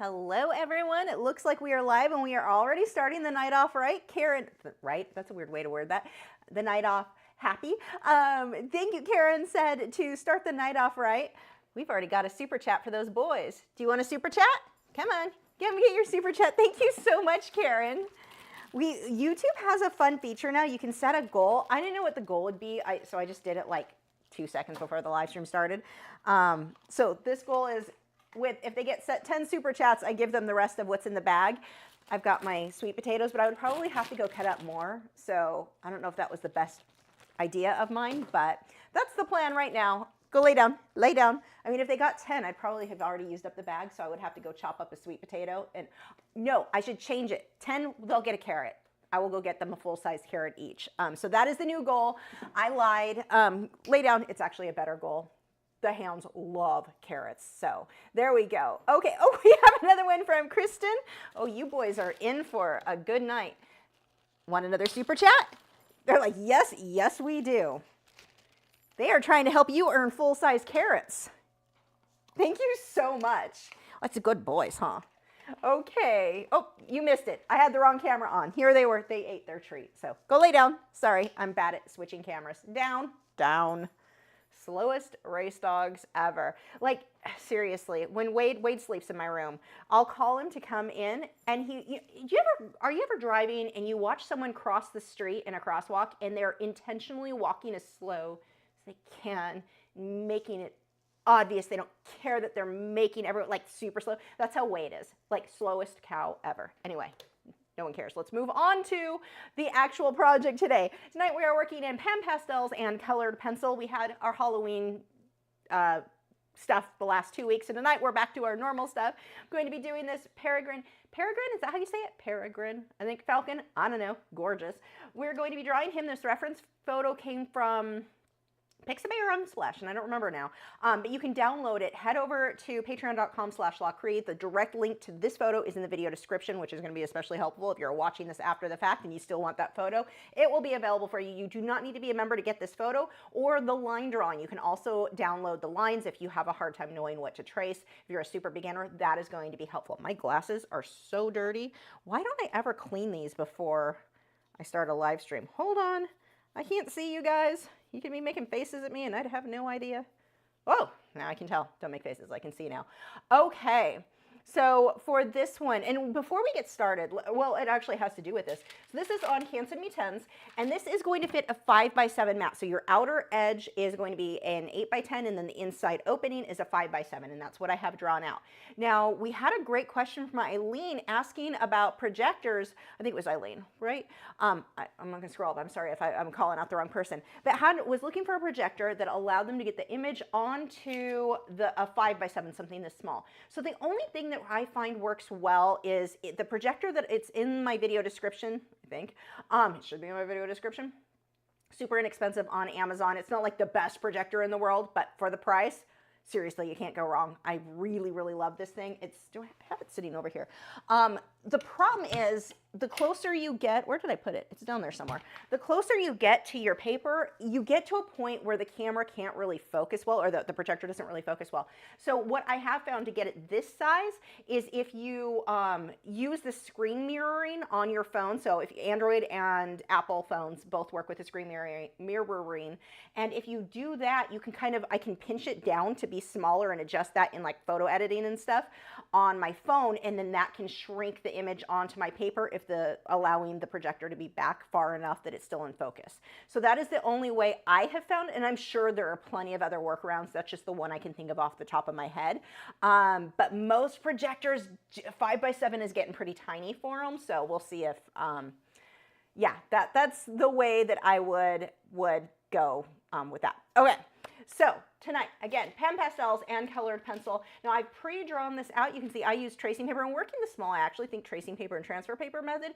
Hello, everyone. It looks like we are live and we are already starting the night off right. Karen, right? That's a weird way to word that. The night off happy. Thank you, Karen said to start the night off right. We've already got a super chat for those boys. Do you want a super chat? Come on, get your super chat. Thank you so much, Karen. YouTube has a fun feature now. You can set a goal. I didn't know what the goal would be, so I just did it like 2 seconds before the live stream started. So this goal is, if they get 10 super chats, I give them the rest of what's in the bag. I've got my sweet potatoes, but I would probably have to go cut up more. So I don't know if that was the best idea of mine, but that's the plan right now. Go lay down, lay down. I mean, if they got 10, I'd probably have already used up the bag, so I would have to go chop up a sweet potato. And no, I should change it. 10, they'll get a carrot. I will go get them a full-size carrot each. So that is the new goal. I lied. Lay down. It's actually a better goal. The hounds love carrots. So there we go. Okay. Oh, we have another one from Kristen. Oh, you boys are in for a good night. Want another super chat? They're like, yes, yes, we do. They are trying to help you earn full-size carrots. Thank you so much. That's a good boys, huh? Okay. Oh, you missed it. I had the wrong camera on. Here they were. They ate their treat. So go lay down. Sorry, I'm bad at switching cameras. Down, down. Slowest race dogs ever. Like, seriously, when Wade sleeps in my room, I'll call him to come in, and are you ever driving and you watch someone cross the street in a crosswalk and they're intentionally walking as slow as they can, making it obvious they don't care that they're making everyone like super slow? That's how Wade is, like slowest cow ever. Anyway, no one cares. Let's move on to the actual project today. Tonight we are working in Pastels and colored pencil. We had our Halloween stuff the last 2 weeks, and tonight we're back to our normal stuff. I'm going to be doing this peregrine. Peregrine, is that how you say it? Peregrine. I think Falcon. I don't know. Gorgeous. We're going to be drawing him. This reference photo came from Pixabay or Unsplash, and I don't remember now. But you can download it. Head over to patreon.com/Lachri. The direct link to this photo is in the video description, which is going to be especially helpful if you're watching this after the fact and you still want that photo. It will be available for you. You do not need to be a member to get this photo or the line drawing. You can also download the lines if you have a hard time knowing what to trace. If you're a super beginner, that is going to be helpful. My glasses are so dirty. Why don't I ever clean these before I start a live stream? Hold on. I can't see you guys. You can be making faces at me and I'd have no idea. Oh, now I can tell. Don't make faces. I can see now. Okay. So for this one, and before we get started, well, it actually has to do with this. So this is on MeWe, and this is going to fit a 5x7 mat. So your outer edge is going to be an 8x10, and then the inside opening is a 5x7, and that's what I have drawn out. Now, we had a great question from Eileen asking about projectors. I think it was Eileen, right? I'm not going to scroll up. I'm sorry if I'm calling out the wrong person. But was looking for a projector that allowed them to get the image onto a 5x7, something this small. So the only thing that I find works well is the projector that it's in my video description, I think. It should be in my video description. Super inexpensive on Amazon. It's not like the best projector in the world, but for the price, seriously, you can't go wrong. I really, really love this thing. Do I have it sitting over here? The problem is the closer you get, where did I put it? It's down there somewhere. The closer you get to your paper, you get to a point where the camera can't really focus well, or the projector doesn't really focus well. So what I have found to get it this size is if you use the screen mirroring on your phone. So if Android and Apple phones both work with the screen mirroring, and if you do that, you can I can pinch it down to be smaller and adjust that in like photo editing and stuff on my phone, and then that can shrink the image onto my paper if allowing the projector to be back far enough that it's still in focus. So that is the only way I have found, and I'm sure there are plenty of other workarounds. That's just the one I can think of off the top of my head. But most projectors, 5x7 is getting pretty tiny for them, so we'll see if, yeah, that's the way that I would go with that. Okay. So tonight, again, Pastels and colored pencil. Now I've pre-drawn this out. You can see I use tracing paper. And working this small, I actually think tracing paper and transfer paper method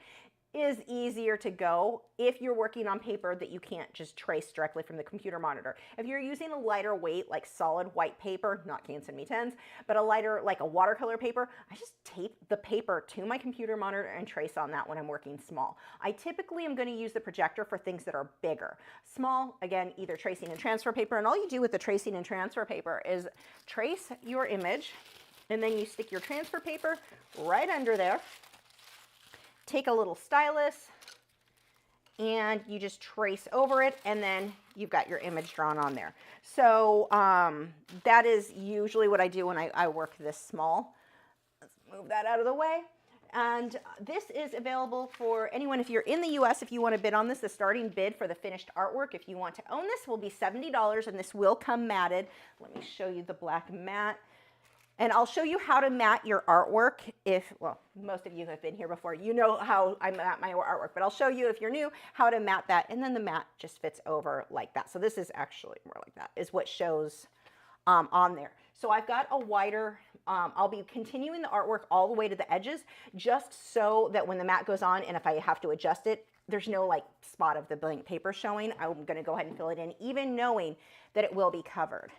is easier to go if you're working on paper that you can't just trace directly from the computer monitor. If you're using a lighter weight, like solid white paper, not Inktense and MeWe, but a lighter, like a watercolor paper, I just tape the paper to my computer monitor and trace on that when I'm working small. I typically am going to use the projector for things that are bigger. Small, again, either tracing and transfer paper, and all you do with the tracing and transfer paper is trace your image And then you stick your transfer paper right under there. Take a little stylus and you just trace over it, and then you've got your image drawn on there. So that is usually what I do when I work this small. Let's move that out of the way. And this is available for anyone. If you're in the US, if you want to bid on this, the starting bid for the finished artwork, if you want to own this, will be $70, and this will come matted. Let me show you the black matte. And I'll show you how to mat your artwork if, well, most of you have been here before. You know how I mat my artwork, but I'll show you, if you're new, how to mat that. And then the mat just fits over like that. So this is actually more like that, is what shows on there. So I've got a wider, I'll be continuing the artwork all the way to the edges, just so that when the mat goes on and if I have to adjust it, there's no like spot of the blank paper showing. I'm going to go ahead and fill it in, even knowing that it will be covered.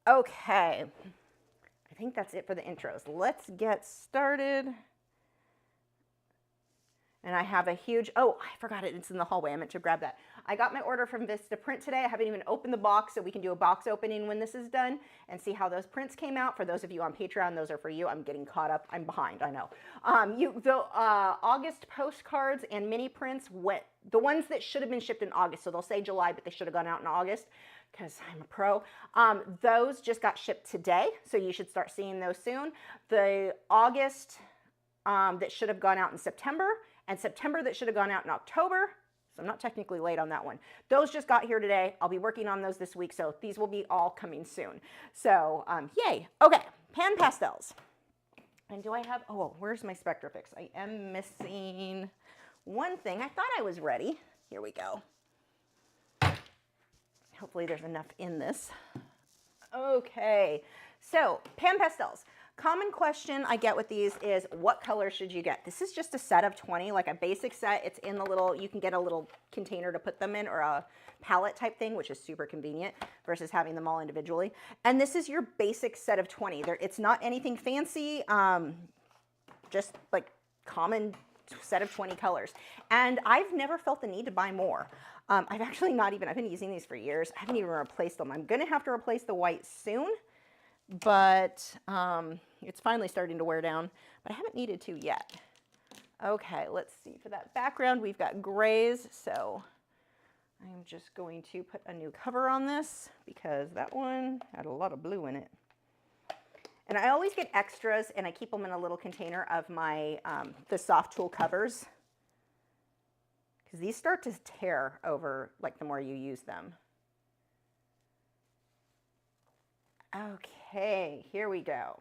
Okay. I think that's it for the intros. Let's get started. And I have a huge, oh, I forgot it. It's in the hallway. I meant to grab that. I got my order from Vista Print today. I haven't even opened the box, so we can do a box opening when this is done and see how those prints came out. For those of you on Patreon, those are for you. I'm getting caught up. I'm behind, I know. August postcards and mini prints, the ones that should have been shipped in August, so they'll say July, but they should have gone out in August, because I'm a pro. Those just got shipped today, so you should start seeing those soon. The August that should have gone out in September, and September that should have gone out in October, so I'm not technically late on that one. Those just got here today. I'll be working on those this week, so these will be all coming soon. So, yay. Okay, pan pastels. And do I have, oh, where's my Spectrafix? I am missing one thing. I thought I was ready. Here we go. Hopefully there's enough in this. Okay, so pan pastels. Common question I get with these is, what color should you get? This is just a set of 20, like a basic set. It's in the little, you can get a little container to put them in, or a palette type thing, which is super convenient versus having them all individually. And this is your basic set of 20. It's not anything fancy, just like common set of 20 colors. And I've never felt the need to buy more. I've actually I've been using these for years. I haven't even replaced them. I'm gonna have to replace the white soon, but it's finally starting to wear down, but I haven't needed to yet. Okay, let's see. For that background, we've got grays, so I'm just going to put a new cover on this because that one had a lot of blue in it. And I always get extras, and I keep them in a little container of my the soft tool covers, because these start to tear over like the more you use them. Okay, here we go.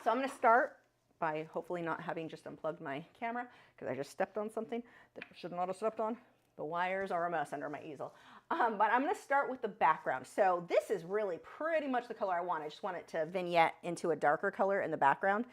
So I'm going to start by hopefully not having just unplugged my camera, because I just stepped on something that I should not have stepped on. The wires are a mess under my easel. But I'm going to start with the background. So this is really pretty much the color I want. I just want it to vignette into a darker color in the background.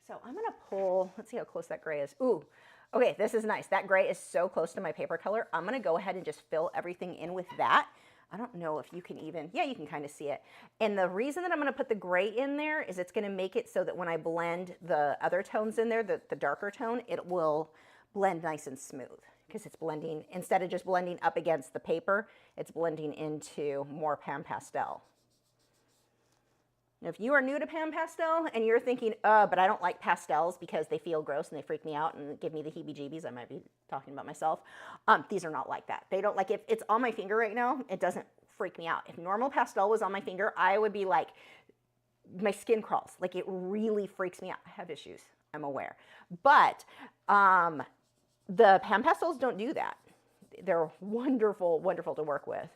So I'm going to pull, let's see how close that gray is. Ooh, okay, this is nice. That gray is so close to my paper color. I'm going to go ahead and just fill everything in with that. I don't know if you can even, yeah, you can kind of see it. And the reason that I'm going to put the gray in there is it's going to make it so that when I blend the other tones in there, the darker tone, it will blend nice and smooth, because it's blending, instead of just blending up against the paper, it's blending into more pan pastel. Now, if you are new to pan pastel and you're thinking, but I don't like pastels because they feel gross and they freak me out and give me the heebie-jeebies, I might be talking about myself. These are not like that. They don't, like, if it's on my finger right now, it doesn't freak me out. If normal pastel was on my finger, I would be like, my skin crawls. Like, it really freaks me out. I have issues, I'm aware. But the pan pastels don't do that. They're wonderful, wonderful to work with.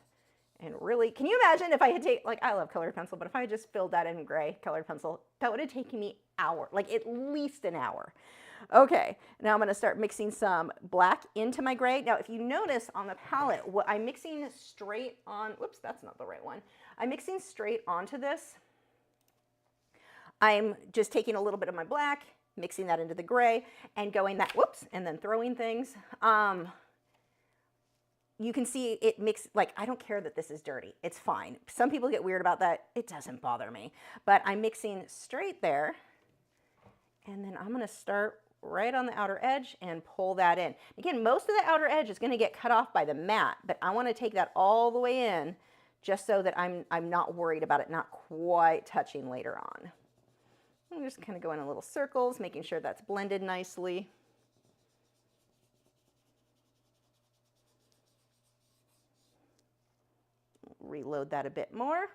And really, can you imagine if I had taken, like, I love colored pencil, but if I had just filled that in gray colored pencil, that would have taken me hours, like at least an hour. Okay, now I'm going to start mixing some black into my gray. Now, if you notice on the palette, what I'm mixing straight on, whoops, that's not the right one. I'm mixing straight onto this. I'm just taking a little bit of my black, mixing that into the gray, and going that, whoops, and then throwing things. You can see it mix, like, I don't care that this is dirty. It's fine. Some people get weird about that. It doesn't bother me. But I'm mixing straight there. And then I'm going to start right on the outer edge and pull that in. Again, most of the outer edge is going to get cut off by the mat, but I want to take that all the way in just so that I'm not worried about it not quite touching later on. I'm just kind of going in little circles, making sure that's blended nicely. Reload that a bit more.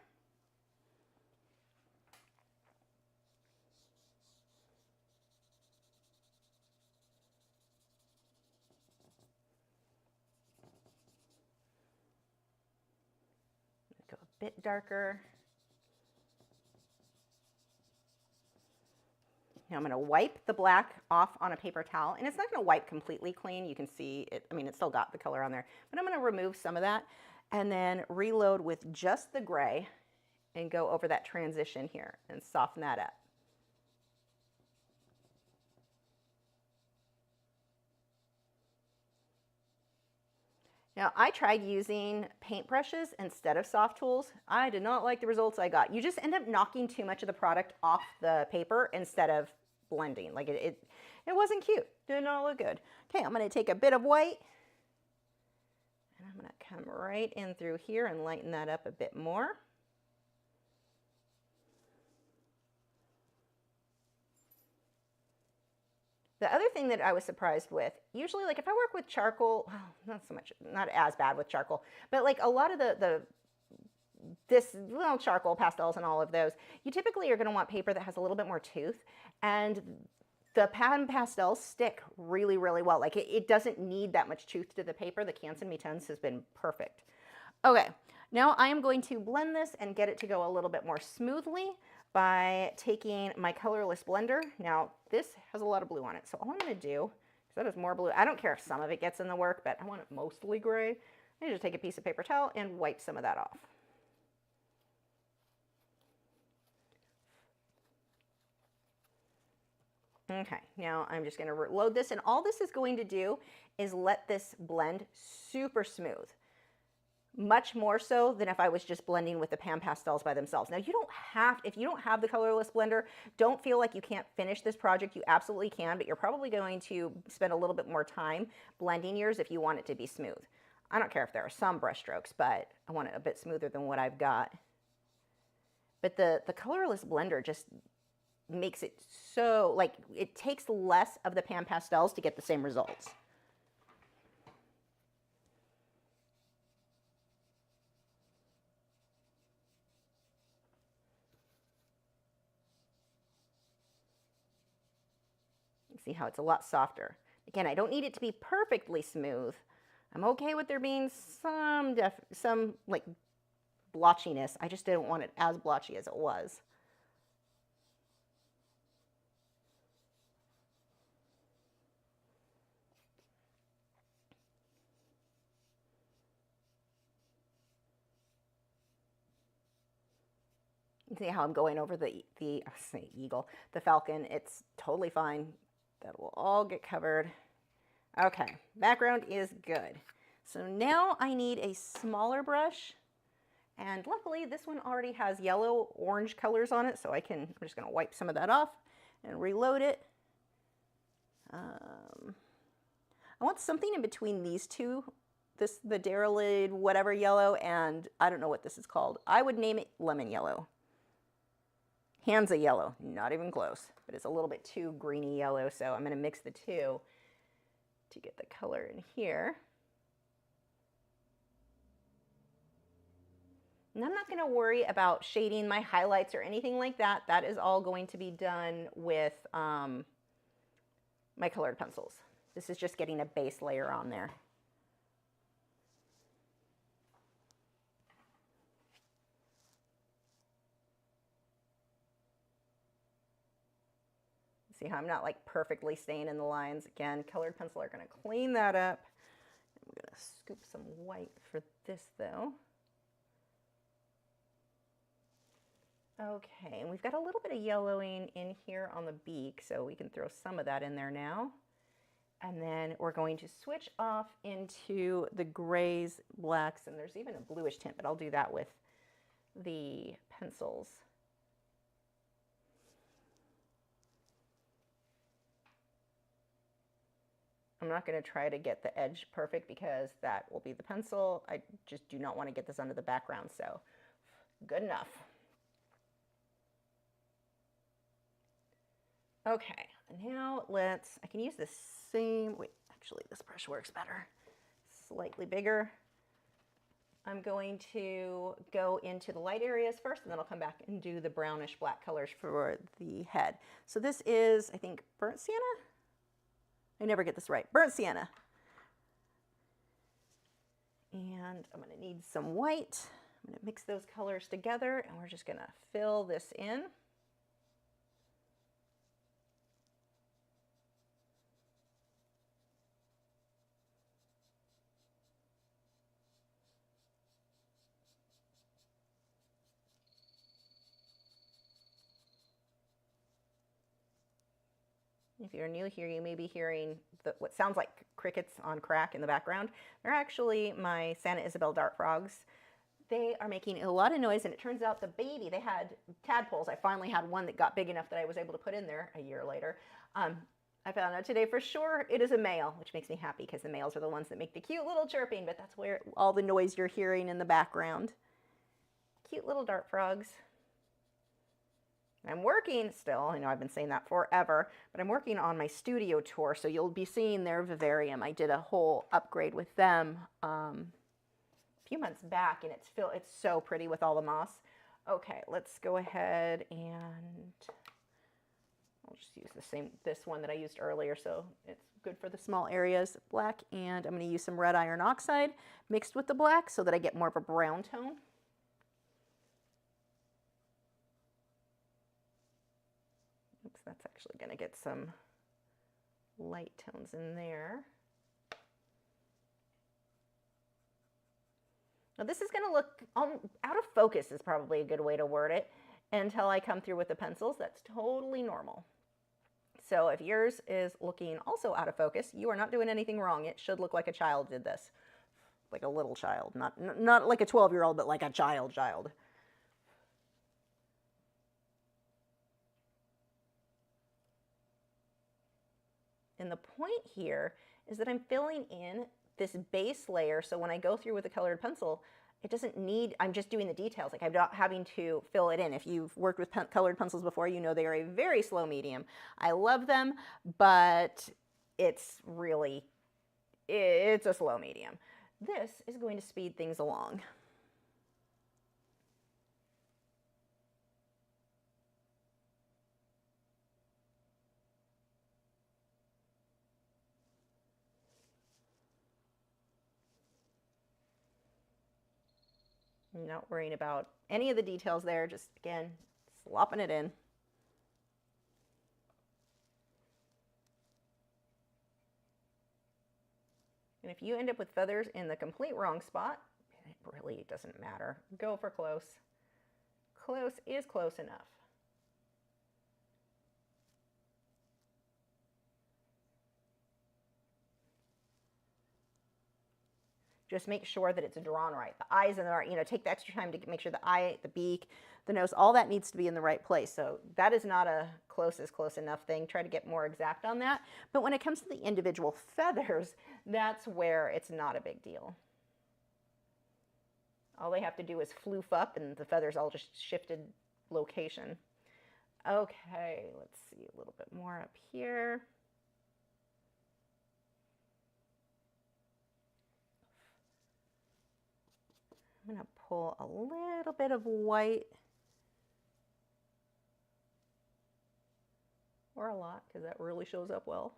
Go a bit darker. Now I'm going to wipe the black off on a paper towel, and it's not going to wipe completely clean. You can see it, I mean, it's still got the color on there, but I'm going to remove some of that and then reload with just the gray and go over that transition here and soften that up. Now, I tried using paintbrushes instead of soft tools. I did not like the results I got. You just end up knocking too much of the product off the paper instead of blending. Like it wasn't cute. Did not look good. Okay, I'm going to take a bit of white and I'm going to come right in through here and lighten that up a bit more. The other thing that I was surprised with, usually like if I work with charcoal, well, not so much, not as bad with charcoal, but like a lot of this little charcoal pastels and all of those, you typically are going to want paper that has a little bit more tooth, and the pastels stick really, really well. Like it doesn't need that much tooth to the paper. The Canson MeTense has been perfect. Okay, now I am going to blend this and get it to go a little bit more smoothly by taking my colorless blender. Now this has a lot of blue on it, so all I'm going to do, because that is more blue, I don't care if some of it gets in the work, but I want it mostly gray. I just take a piece of paper towel and wipe some of that off. Okay, now I'm just going to load this, and all this is going to do is let this blend super smooth. Much more so than if I was just blending with the pan pastels by themselves. Now you don't have, if you don't have the colorless blender, don't feel like you can't finish this project. You absolutely can, but you're probably going to spend a little bit more time blending yours if you want it to be smooth. I don't care if there are some brush strokes, but I want it a bit smoother than what I've got. But the colorless blender just makes it so, like, it takes less of the pan pastels to get the same results. See how it's a lot softer. Again, I don't need it to be perfectly smooth. I'm okay with there being some like blotchiness. I just didn't want it as blotchy as it was. See how I'm going over the Falcon. It's totally fine. That will all get covered. Okay, background is good. So now I need a smaller brush, and luckily this one already has yellow orange colors on it, so I'm just going to wipe some of that off and reload it. I want something in between these two, the Derylid whatever yellow, and I don't know what this is called. I would name it lemon yellow. Hansa yellow, not even close, but it's a little bit too greeny yellow, so I'm going to mix the two to get the color in here. And I'm not going to worry about shading my highlights or anything like that. That is all going to be done with my colored pencils. This is just getting a base layer on there. See how I'm not like perfectly staying in the lines. Again, colored pencil are going to clean that up. I'm going to scoop some white for this though. Okay, and we've got a little bit of yellowing in here on the beak, so we can throw some of that in there now. And then we're going to switch off into the grays, blacks, and there's even a bluish tint, but I'll do that with the pencils. I'm not going to try to get the edge perfect because that will be the pencil. I just do not want to get this under the background, so good enough. Okay, now I can use the same, wait, actually this brush works better. Slightly bigger. I'm going to go into the light areas first, and then I'll come back and do the brownish black colors for the head. So this is, I think, burnt sienna? I never get this right. Burnt sienna. And I'm going to need some white. I'm going to mix those colors together, and we're just going to fill this in. If you're new here, you may be hearing what sounds like crickets on crack in the background. They're actually my Santa Isabel dart frogs. They are making a lot of noise, and it turns out the baby, they had tadpoles. I finally had one that got big enough that I was able to put in there a year later. I found out today for sure it is a male, which makes me happy because the males are the ones that make the cute little chirping, but that's where all the noise you're hearing in the background. Cute little dart frogs. I'm working still, I know I've been saying that forever, but I'm working on my studio tour, so you'll be seeing their vivarium. I did a whole upgrade with them a few months back, and it's so pretty with all the moss. Okay, let's go ahead and I'll just use this one that I used earlier, so it's good for the small areas, black, and I'm going to use some red iron oxide mixed with the black so that I get more of a brown tone. That's actually going to get some light tones in there. Now this is going to look out of focus is probably a good way to word it until I come through with the pencils. That's totally normal. So if yours is looking also out of focus, you are not doing anything wrong. It should look like a child did this, like a little child, not like a 12-year-old, but like a child. And the point here is that I'm filling in this base layer, so when I go through with a colored pencil, it doesn't need, I'm just doing the details. Like I'm not having to fill it in. If you've worked with colored pencils before, you know they are a very slow medium. I love them, but it's a slow medium. This is going to speed things along. I'm not worrying about any of the details there, just again, slopping it in. And if you end up with feathers in the complete wrong spot, it really doesn't matter. Go for close. Close is close enough. Just make sure that it's drawn right. The eyes in the right, take the extra time to make sure the eye, the beak, the nose, all that needs to be in the right place. So that is not a close is close enough thing. Try to get more exact on that. But when it comes to the individual feathers, that's where it's not a big deal. All they have to do is floof up and the feathers all just shifted location. Okay, let's see a little bit more up here. I'm going to pull a little bit of white, or a lot, because that really shows up well.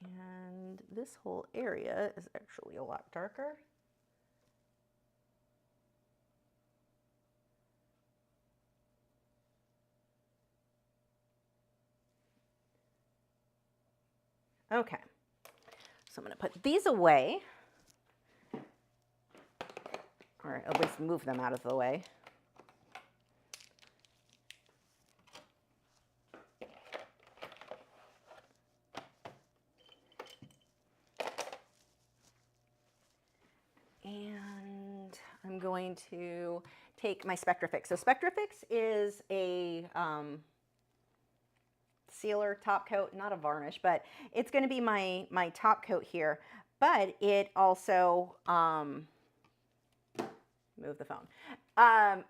And this whole area is actually a lot darker. Okay, so I'm going to put these away, or at least move them out of the way. And I'm going to take my Spectrafix. So Spectrafix is a sealer top coat, not a varnish, but it's going to be my top coat here. But it also, move the phone.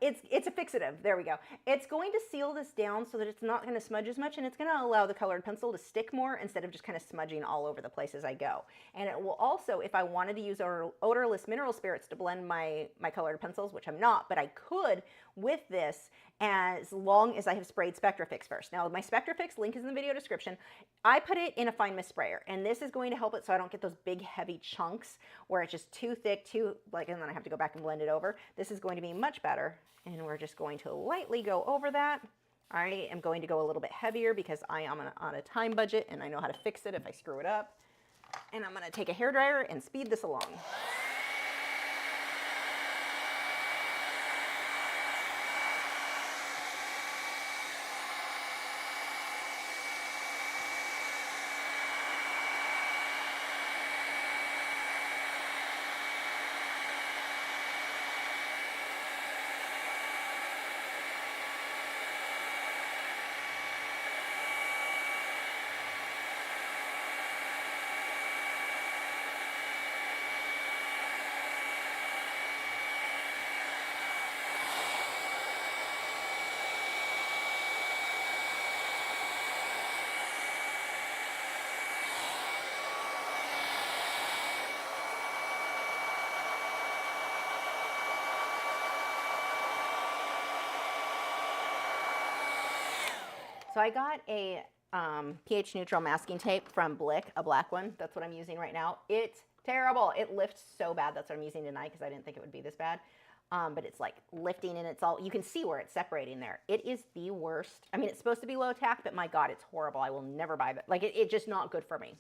It's a fixative. There we go. It's going to seal this down so that it's not going to smudge as much, and it's going to allow the colored pencil to stick more instead of just kind of smudging all over the place as I go. And it will also, if I wanted to use odorless mineral spirits to blend my colored pencils, which I'm not, but I could with this as long as I have sprayed Spectrafix first. Now, my Spectrafix link is in the video description. I put it in a fine mist sprayer, and this is going to help it so I don't get those big, heavy chunks where it's just too thick, and then I have to go back and blend it over. This is going to be much better, and we're just going to lightly go over that. I am going to go a little bit heavier because I am on a time budget, and I know how to fix it if I screw it up. And I'm going to take a hairdryer and speed this along. So I got a pH neutral masking tape from Blick, a black one. That's what I'm using right now. It's terrible. It lifts so bad. That's what I'm using tonight because I didn't think it would be this bad. But it's like lifting, and it's all, you can see where it's separating there. It is the worst. I mean, it's supposed to be low tack, but my God, it's horrible. I will never buy it. Like, it's just not good for me.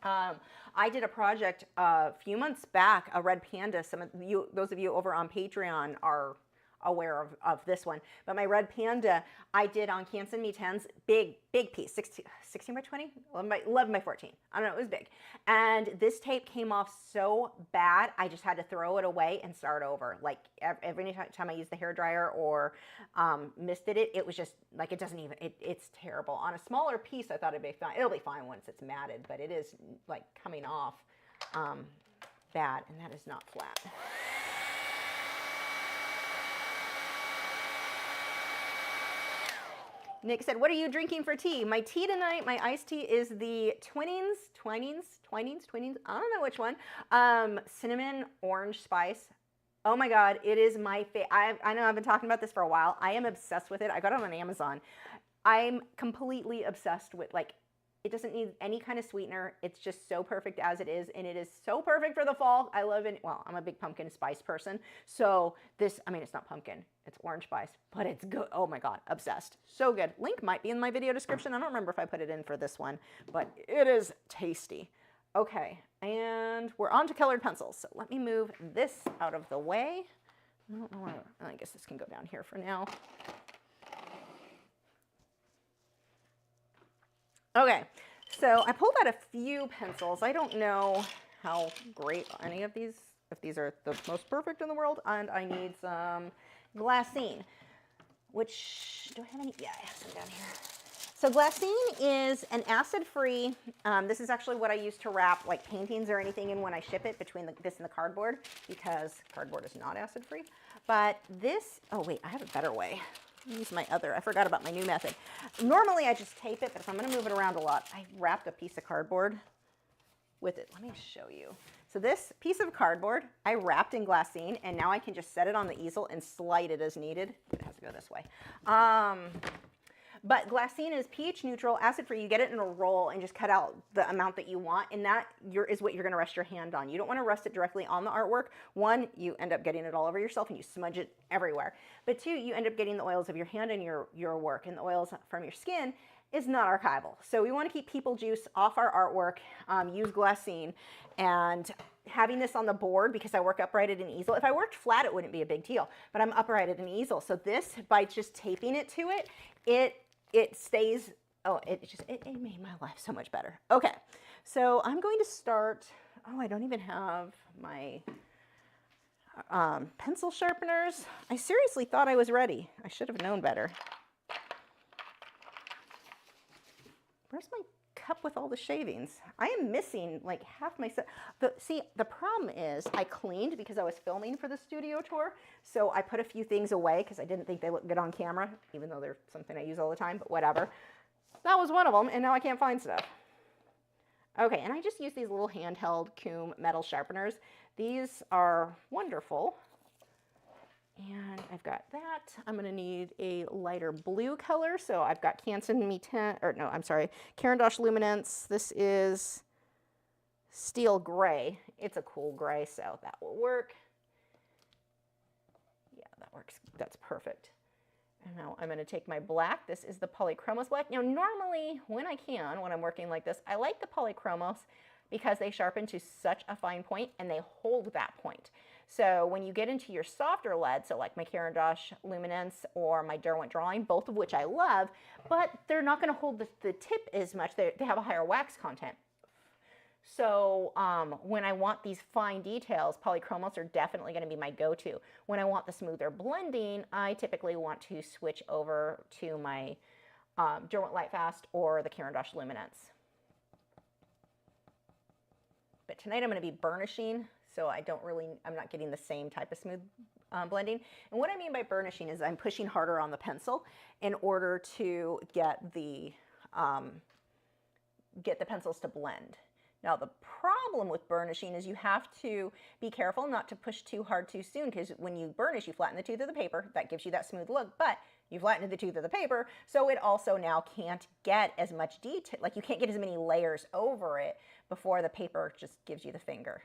I did a project a few months back, a red panda. Some of you, those of you over on Patreon are aware of this one, but my red panda I did on Canson Me10's big piece, 16 by 20, 11 by 14. I don't know, it was big. And this tape came off so bad, I just had to throw it away and start over. Like every time I used the hairdryer or misted it, it was just like, it doesn't even, it's terrible. On a smaller piece, I thought it'd be fine. It'll be fine once it's matted, but it is like coming off bad, and that is not flat. Nick said, what are you drinking for tea? My tea tonight, my iced tea is the Twinings, I don't know which one. Cinnamon orange spice. Oh my God, it is my favorite. I know I've been talking about this for a while. I am obsessed with it. I got it on Amazon. I'm completely obsessed with, like, it doesn't need any kind of sweetener. It's just so perfect as it is, and it is so perfect for the fall. I love it. Well, I'm a big pumpkin spice person, so this, I mean, it's not pumpkin, it's orange spice, but it's good. Oh my God, obsessed. So good. Link might be in my video description. I don't remember if I put it in for this one, but it is tasty. Okay, and we're on to colored pencils. So let me move this out of the way. I don't know where, I guess this can go down here for now. Okay, so I pulled out a few pencils. I don't know how great any of these, if these are the most perfect in the world, and I need some glassine, which, do I have any? Yeah, I have some down here. So glassine is an acid-free, this is actually what I use to wrap like paintings or anything in when I ship it, between this and the cardboard, because cardboard is not acid-free. But this, oh wait, I have a better way. Use my other, I forgot about my new method. Normally I just tape it, but if I'm going to move it around a lot, I wrapped a piece of cardboard with it. Let me show you. So this piece of cardboard I wrapped in glassine, and now I can just set it on the easel and slide it as needed. It has to go this way. But glassine is pH neutral, acid free. You get it in a roll and just cut out the amount that you want, and that is what you're going to rest your hand on. You don't want to rest it directly on the artwork. One, you end up getting it all over yourself and you smudge it everywhere. But two, you end up getting the oils of your hand and your work, and the oils from your skin is not archival. So we want to keep people juice off our artwork, use glassine, and having this on the board, because I work upright at an easel. If I worked flat, it wouldn't be a big deal, but I'm upright at an easel. So this, by just taping it to it, it stays, oh, it made my life so much better. Okay, so I'm going to start, oh, I don't even have my, pencil sharpeners. I seriously thought I was ready. I should have known better. Where's my cup with all the shavings? I am missing like half my set. See, the problem is I cleaned because I was filming for the studio tour. So I put a few things away because I didn't think they looked good on camera, even though they're something I use all the time, but whatever. That was one of them, and now I can't find stuff. Okay, and I just use these little handheld Coom metal sharpeners. These are wonderful. And I've got that. I'm going to need a lighter blue color. So I've got Caran d'Ache Luminance. This is steel gray. It's a cool gray, so that will work. Yeah, that works. That's perfect. And now I'm going to take my black. This is the Polychromos black. Now, normally, when I'm working like this, I like the Polychromos because they sharpen to such a fine point and they hold that point. So when you get into your softer lead, so like my Caran d'Ache Luminance or my Derwent Drawing, both of which I love, but they're not going to hold the tip as much. They have a higher wax content. So when I want these fine details, Polychromos are definitely going to be my go-to. When I want the smoother blending, I typically want to switch over to my Derwent Lightfast or the Caran d'Ache Luminance. But tonight I'm going to be burnishing, so I'm not getting the same type of smooth blending. And what I mean by burnishing is I'm pushing harder on the pencil in order to get the pencils to blend. Now the problem with burnishing is you have to be careful not to push too hard too soon, because when you burnish, you flatten the tooth of the paper. That gives you that smooth look, but you flattened the tooth of the paper, so it also now can't get as much detail, like you can't get as many layers over it before the paper just gives you the finger.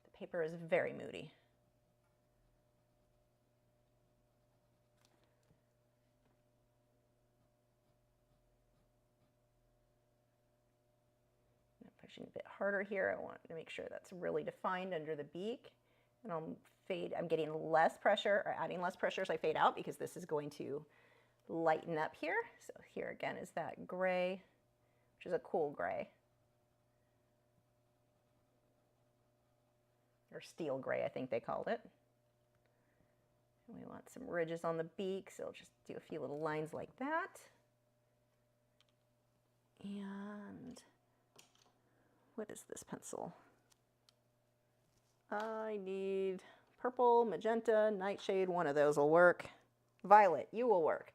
The paper is very moody. I'm pushing a bit harder here. I want to make sure that's really defined under the beak. And I'm getting less pressure, or adding less pressure as I fade out, because this is going to lighten up here. So here again is that gray, which is a cool gray. Or steel gray, I think they called it. And we want some ridges on the beak, so I'll just do a few little lines like that. And what is this pencil? I need purple, magenta, nightshade, one of those will work. Violet, you will work.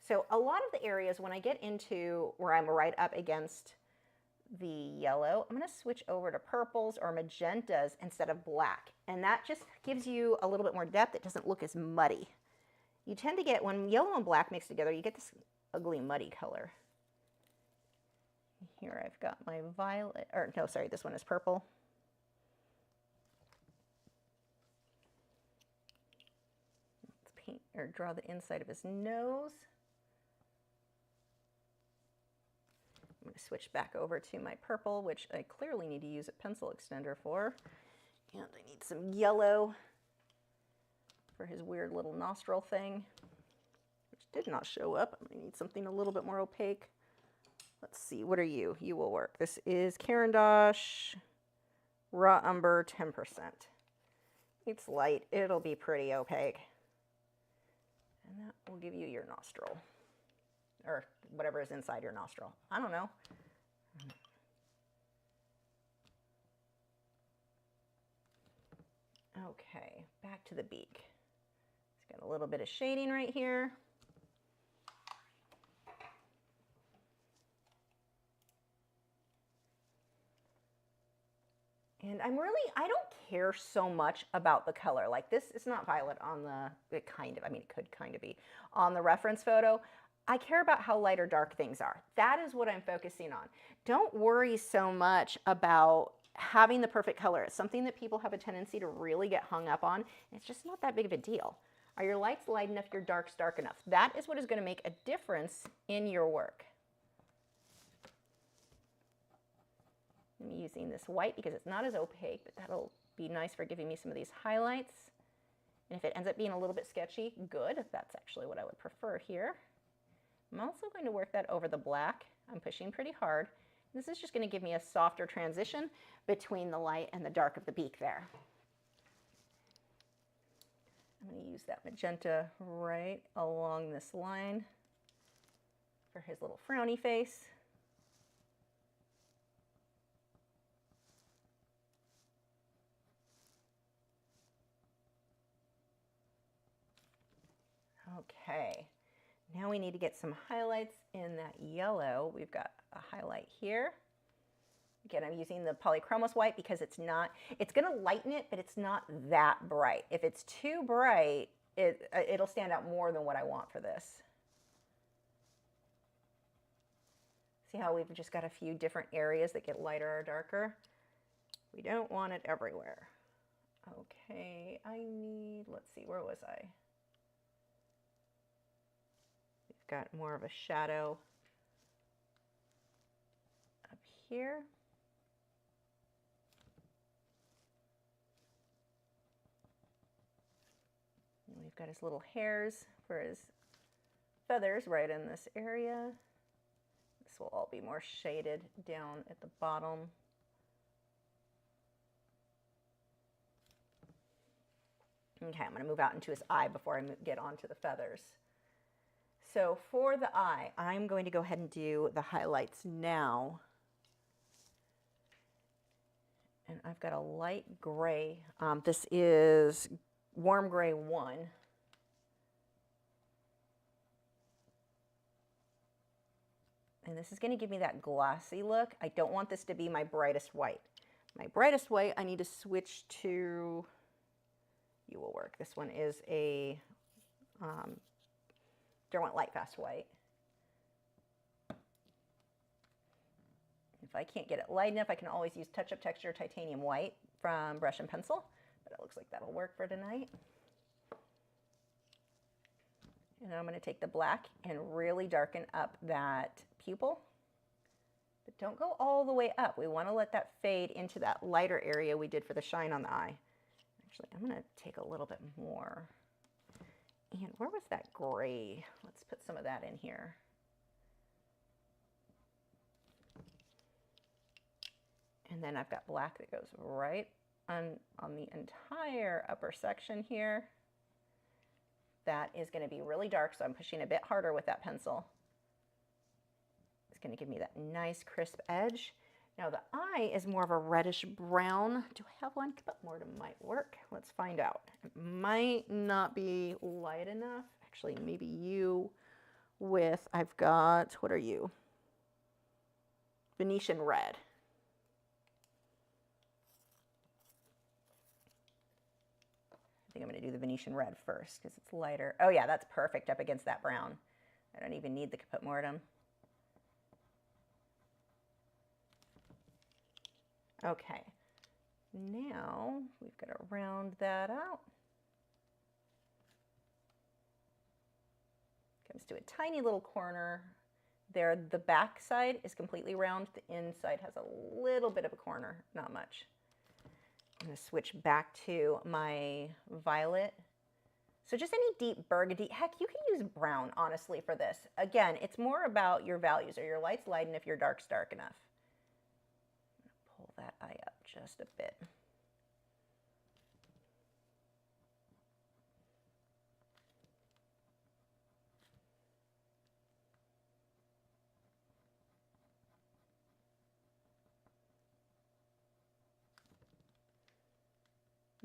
So a lot of the areas when I get into where I'm right up against the yellow, I'm going to switch over to purples or magentas instead of black. And that just gives you a little bit more depth. It doesn't look as muddy. You tend to get, when yellow and black mix together, you get this ugly muddy color. Here I've got my violet, or no, sorry, this one is purple. Paint or draw the inside of his nose. I'm going to switch back over to my purple, which I clearly need to use a pencil extender for. And I need some yellow for his weird little nostril thing, which did not show up. I'm going to need something a little bit more opaque. Let's see, what are you? You will work. This is Caran d'Ache Raw Umber 10%. It's light. It'll be pretty opaque. And that will give you your nostril, or whatever is inside your nostril. I don't know. Okay, back to the beak. It's got a little bit of shading right here. And I don't care so much about the color. Like this is not violet on it could kind of be on the reference photo. I care about how light or dark things are. That is what I'm focusing on. Don't worry so much about having the perfect color. It's something that people have a tendency to really get hung up on. It's just not that big of a deal. Are your lights light enough? Your darks dark enough? That is what is going to make a difference in your work. I'm using this white because it's not as opaque, but that'll be nice for giving me some of these highlights. And if it ends up being a little bit sketchy, good. That's actually what I would prefer here. I'm also going to work that over the black. I'm pushing pretty hard. This is just going to give me a softer transition between the light and the dark of the beak there. I'm going to use that magenta right along this line for his little frowny face. Okay, now we need to get some highlights in that yellow. We've got a highlight here. Again, I'm using the polychromos white because it's going to lighten it, but it's not that bright. If it's too bright, it'll stand out more than what I want for this. See how we've just got a few different areas that get lighter or darker? We don't want it everywhere. Okay, let's see, where was I? We've got more of a shadow up here. And we've got his little hairs for his feathers right in this area. This will all be more shaded down at the bottom. Okay, I'm going to move out into his eye before I get onto the feathers. So for the eye, I'm going to go ahead and do the highlights now. And I've got a light gray. This is warm gray 1. And this is going to give me that glossy look. I don't want this to be my brightest white. My brightest white, I need to switch to, you will work. This one is a Derwent Light Fast White. If I can't get it light enough, I can always use Touch Up Texture Titanium White from Brush and Pencil, but it looks like that'll work for tonight. And then I'm going to take the black and really darken up that pupil, but don't go all the way up. We want to let that fade into that lighter area we did for the shine on the eye. Actually, I'm going to take a little bit more. And where was that gray? Let's put some of that in here. And then I've got black that goes right on the entire upper section here. That is going to be really dark, so I'm pushing a bit harder with that pencil. It's going to give me that nice crisp edge. Now the eye is more of a reddish brown. Do I have one? But more might work. Let's find out. It might not be light enough. Actually, maybe you with, I've got, what are you? Venetian red. I think I'm going to do the Venetian red first because it's lighter. Oh yeah, that's perfect up against that brown. I don't even need the Caput Mortem. Okay, now we've got to round that out. Comes to a tiny little corner there. The back side is completely round. The inside has a little bit of a corner, not much. I'm going to switch back to my violet. So just any deep burgundy. Heck, you can use brown, honestly, for this. Again, it's more about your values. Are your lights light enough, your darks dark enough? I'm going to pull that eye up just a bit.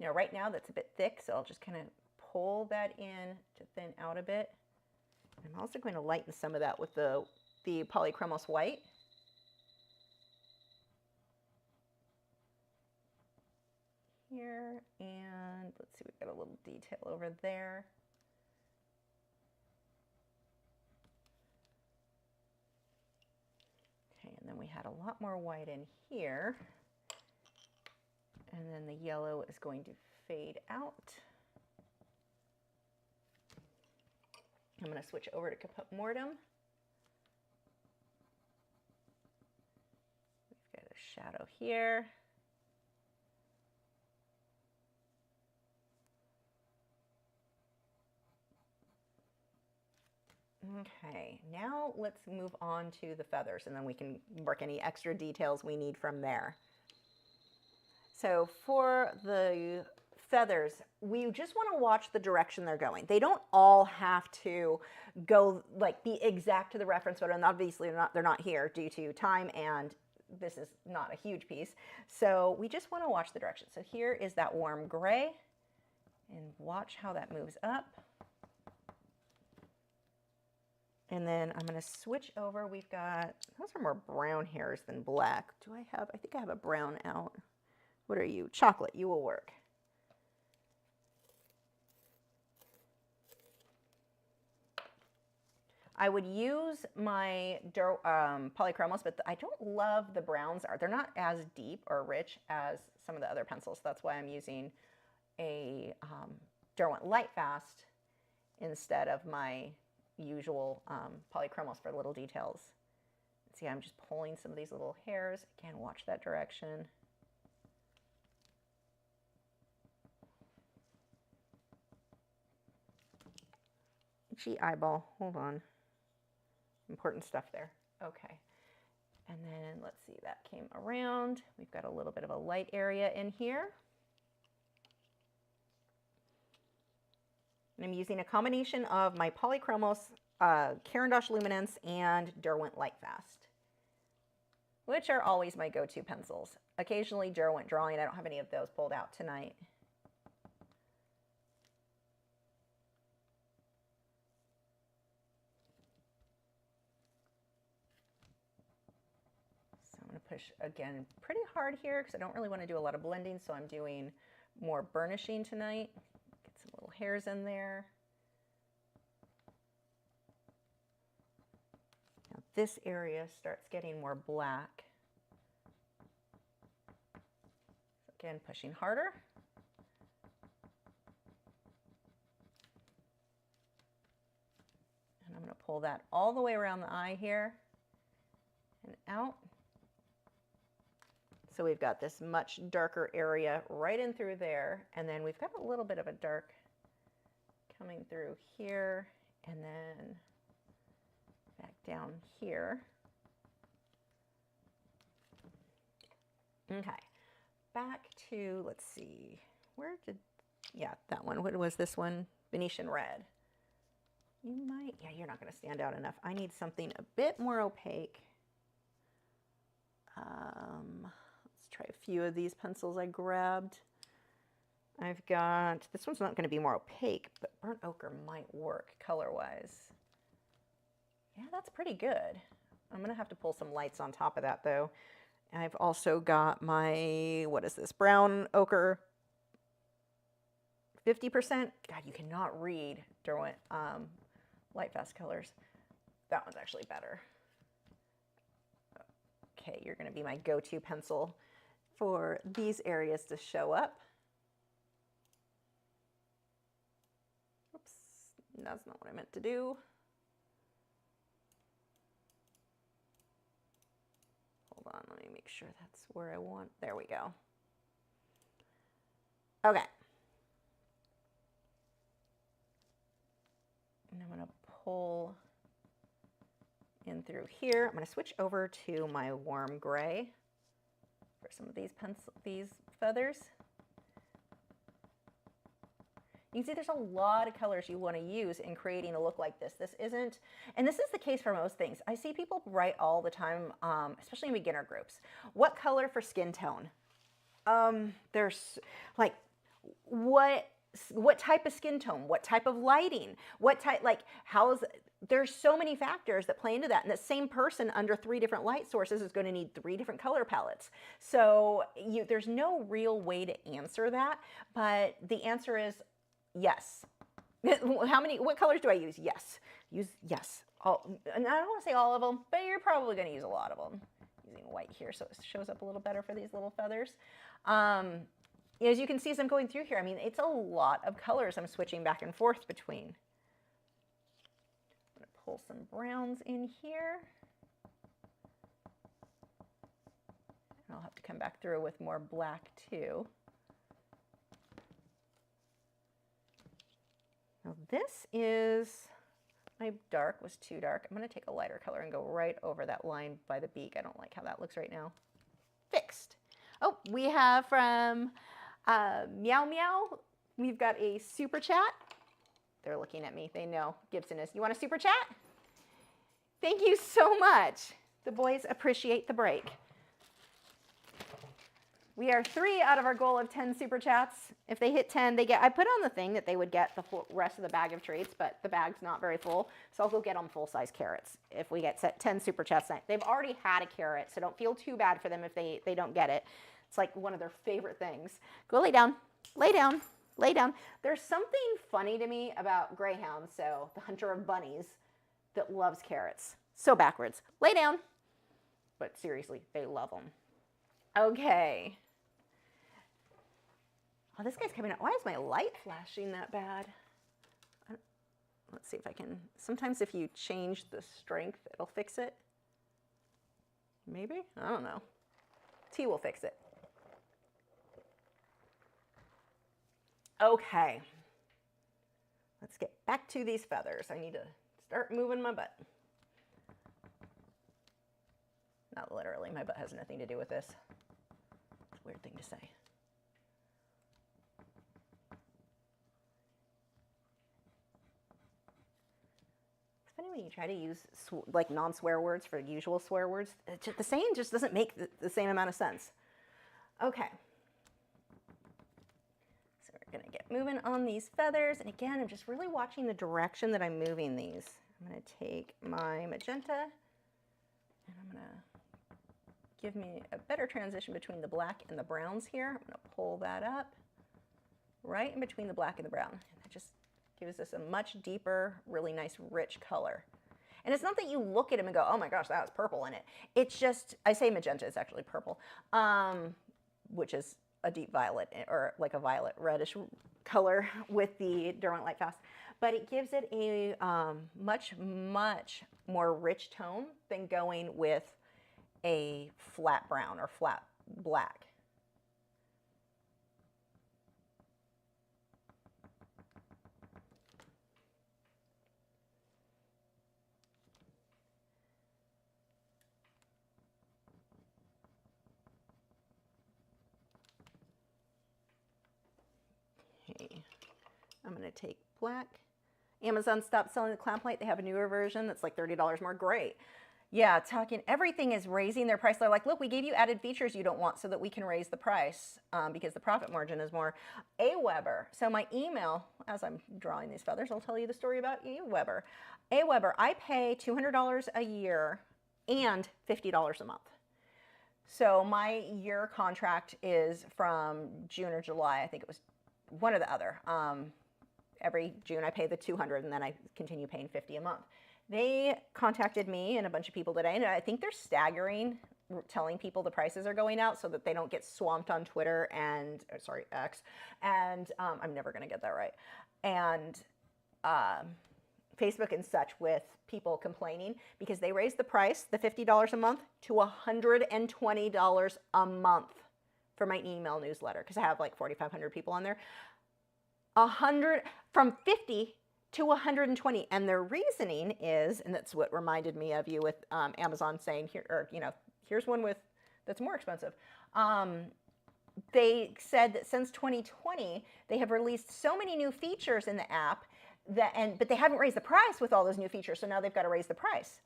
Now, right now that's a bit thick, so I'll just kind of pull that in to thin out a bit. I'm also going to lighten some of that with the polychromos white. Here, and let's see, we've got a little detail over there. Okay, and then we had a lot more white in here. And then the yellow is going to fade out. I'm going to switch over to Caput Mortem. We've got a shadow here. Okay, now let's move on to the feathers, and then we can work any extra details we need from there. So for the feathers, we just want to watch the direction they're going. They don't all have to go like be exact to the reference photo, and obviously they're not here due to time, and this is not a huge piece. So we just want to watch the direction. So here is that warm gray, and watch how that moves up. And then I'm going to switch over. We've got, those are more brown hairs than black. Do I have, I think I have a brown out. What are you? Chocolate, you will work. I would use my polychromos, but I don't love the browns. They're not as deep or rich as some of the other pencils. That's why I'm using a Derwent Lightfast instead of my usual polychromos for little details. See, I'm just pulling some of these little hairs. Again, watch that direction. Itchy eyeball, hold on. Important stuff there. Okay. And then let's see, that came around. We've got a little bit of a light area in here. And I'm using a combination of my Polychromos, Caran d'Ache Luminance, and Derwent Lightfast, which are always my go-to pencils. Occasionally Derwent Drawing. I don't have any of those pulled out tonight. So I'm going to push, again, pretty hard here because I don't really want to do a lot of blending, so I'm doing more burnishing tonight. Get some little hairs in there. Now this area starts getting more black. So again, pushing harder. And I'm going to pull that all the way around the eye here and out. So we've got this much darker area right in through there, and then we've got a little bit of a dark coming through here, and then back down here. Okay, back to, let's see, where did, yeah, that one. What was this one? Venetian red. You might, yeah, you're not going to stand out enough. I need something a bit more opaque. Let's try a few of these pencils I grabbed. I've got, this one's not going to be more opaque, but burnt ochre might work color-wise. Yeah, that's pretty good. I'm going to have to pull some lights on top of that, though. I've also got my, what is this, brown ochre 50%. God, you cannot read Derwent Lightfast colors. That one's actually better. Okay, you're going to be my go-to pencil for these areas to show up. Oops, that's not what I meant to do. Hold on, let me make sure that's where I want. There we go. Okay. And I'm going to pull in through here. I'm going to switch over to my warm gray for some of these feathers. You can see there's a lot of colors you want to use in creating a look like this. This isn't, and this is the case for most things. I see people write all the time, especially in beginner groups, what color for skin tone? There's like, what type of skin tone? What type of lighting? What type, like, there's so many factors that play into that. And the same person under 3 different light sources is going to need 3 different color palettes. So there's no real way to answer that, but the answer is yes. What colors do I use? Yes. Yes. And I don't want to say all of them, but you're probably going to use a lot of them. Using white here so it shows up a little better for these little feathers. As you can see as I'm going through here, I mean, it's a lot of colors I'm switching back and forth between. I'm going to pull some browns in here. And I'll have to come back through with more black too. Now this is my dark was too dark. I'm going to take a lighter color and go right over that line by the beak. I don't like how that looks right now. Fixed. Oh, we have from Meow Meow, we've got a super chat. They're looking at me. They know Gibson is. You want a super chat? Thank you so much. The boys appreciate the break. We are 3 out of our goal of 10 super chats. If they hit 10, they get, I put on the thing that they would get the full rest of the bag of treats, but the bag's not very full. So I'll go get them full-size carrots if we get 10 super chats tonight. They've already had a carrot, so don't feel too bad for them if they don't get it. It's like one of their favorite things. Go lay down, lay down, lay down. There's something funny to me about greyhounds, so the hunter of bunnies, that loves carrots. So backwards. Lay down. But seriously, they love them. Okay. Oh, this guy's coming out. Why is my light flashing that bad? Let's see if I can. Sometimes if you change the strength, it'll fix it. Maybe? I don't know. T will fix it. Okay. Let's get back to these feathers. I need to start moving my butt. Not literally. My butt has nothing to do with this. It's a weird thing to say. It's funny when you try to use like non-swear words for usual swear words. The saying just doesn't make the same amount of sense. Okay. So we're going to get moving on these feathers. And again, I'm just really watching the direction that I'm moving these. I'm going to take my magenta and I'm going to give me a better transition between the black and the browns here. I'm going to pull that up right in between the black and the brown. And that just gives us a much deeper, really nice, rich color. And it's not that you look at them and go, oh my gosh, that has purple in it. It's just, I say magenta, it's actually purple, which is a deep violet or like a violet reddish color with the Derwent Light Fast. But it gives it a much, much more rich tone than going with a flat brown or flat black. Okay, I'm going to take black. Amazon stopped selling the clamp light. They have a newer version that's like $30 more. Great. Yeah, talking, everything is raising their price. They're like, look, we gave you added features you don't want so that we can raise the price because the profit margin is more. AWeber. So my email, as I'm drawing these feathers, I'll tell you the story about AWeber. AWeber, I pay $200 a year and $50 a month. So my year contract is from June or July. I think it was one or the other. Every June I pay the $200 and then I continue paying $50 a month. They contacted me and a bunch of people today, and I think they're staggering, telling people the prices are going out so that they don't get swamped on Twitter and, sorry, X, and I'm never going to get that right, and Facebook and such with people complaining because they raised the price, the $50 a month, to $120 a month for my email newsletter because I have like 4,500 people on there. From 50 to 120, and their reasoning is, and that's what reminded me of you with Amazon saying here, or here's one with that's more expensive. They said that since 2020, they have released so many new features in the app but they haven't raised the price with all those new features, so now they've got to raise the price.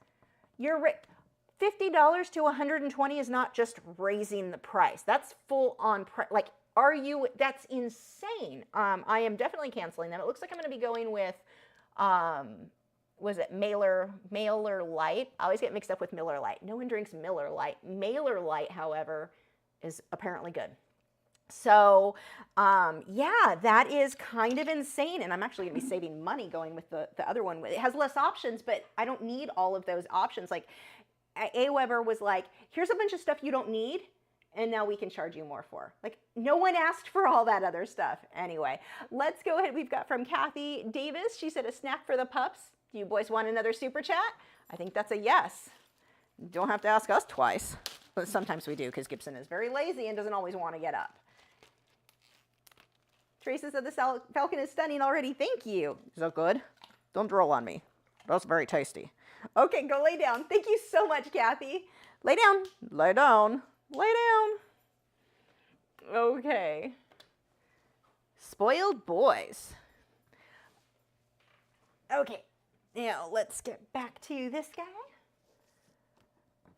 $50 to 120 is not just raising the price. That's full on price. Like, that's insane. I am definitely canceling them. It looks like I'm going to be going with, was it Mailer Lite? I always get mixed up with Miller Lite. No one drinks Miller Lite. Mailer Lite, however, is apparently good. So, yeah, that is kind of insane. And I'm actually going to be saving money going with the other one. It has less options, but I don't need all of those options. Like, AWeber was like, here's a bunch of stuff you don't need, and now we can charge you more for. Like, no one asked for all that other stuff. Anyway, let's go ahead. We've got from Kathy Davis. She said, a snack for the pups. Do you boys want another super chat? I think that's a yes. You don't have to ask us twice. But sometimes we do because Gibson is very lazy and doesn't always want to get up. Teresa said the Falcon is stunning already. Thank you. Is that good? Don't drool on me. That's very tasty. Okay, go lay down. Thank you so much, Kathy. Lay down, lay down, lay down. Okay. Spoiled boys. Okay, now let's get back to this guy.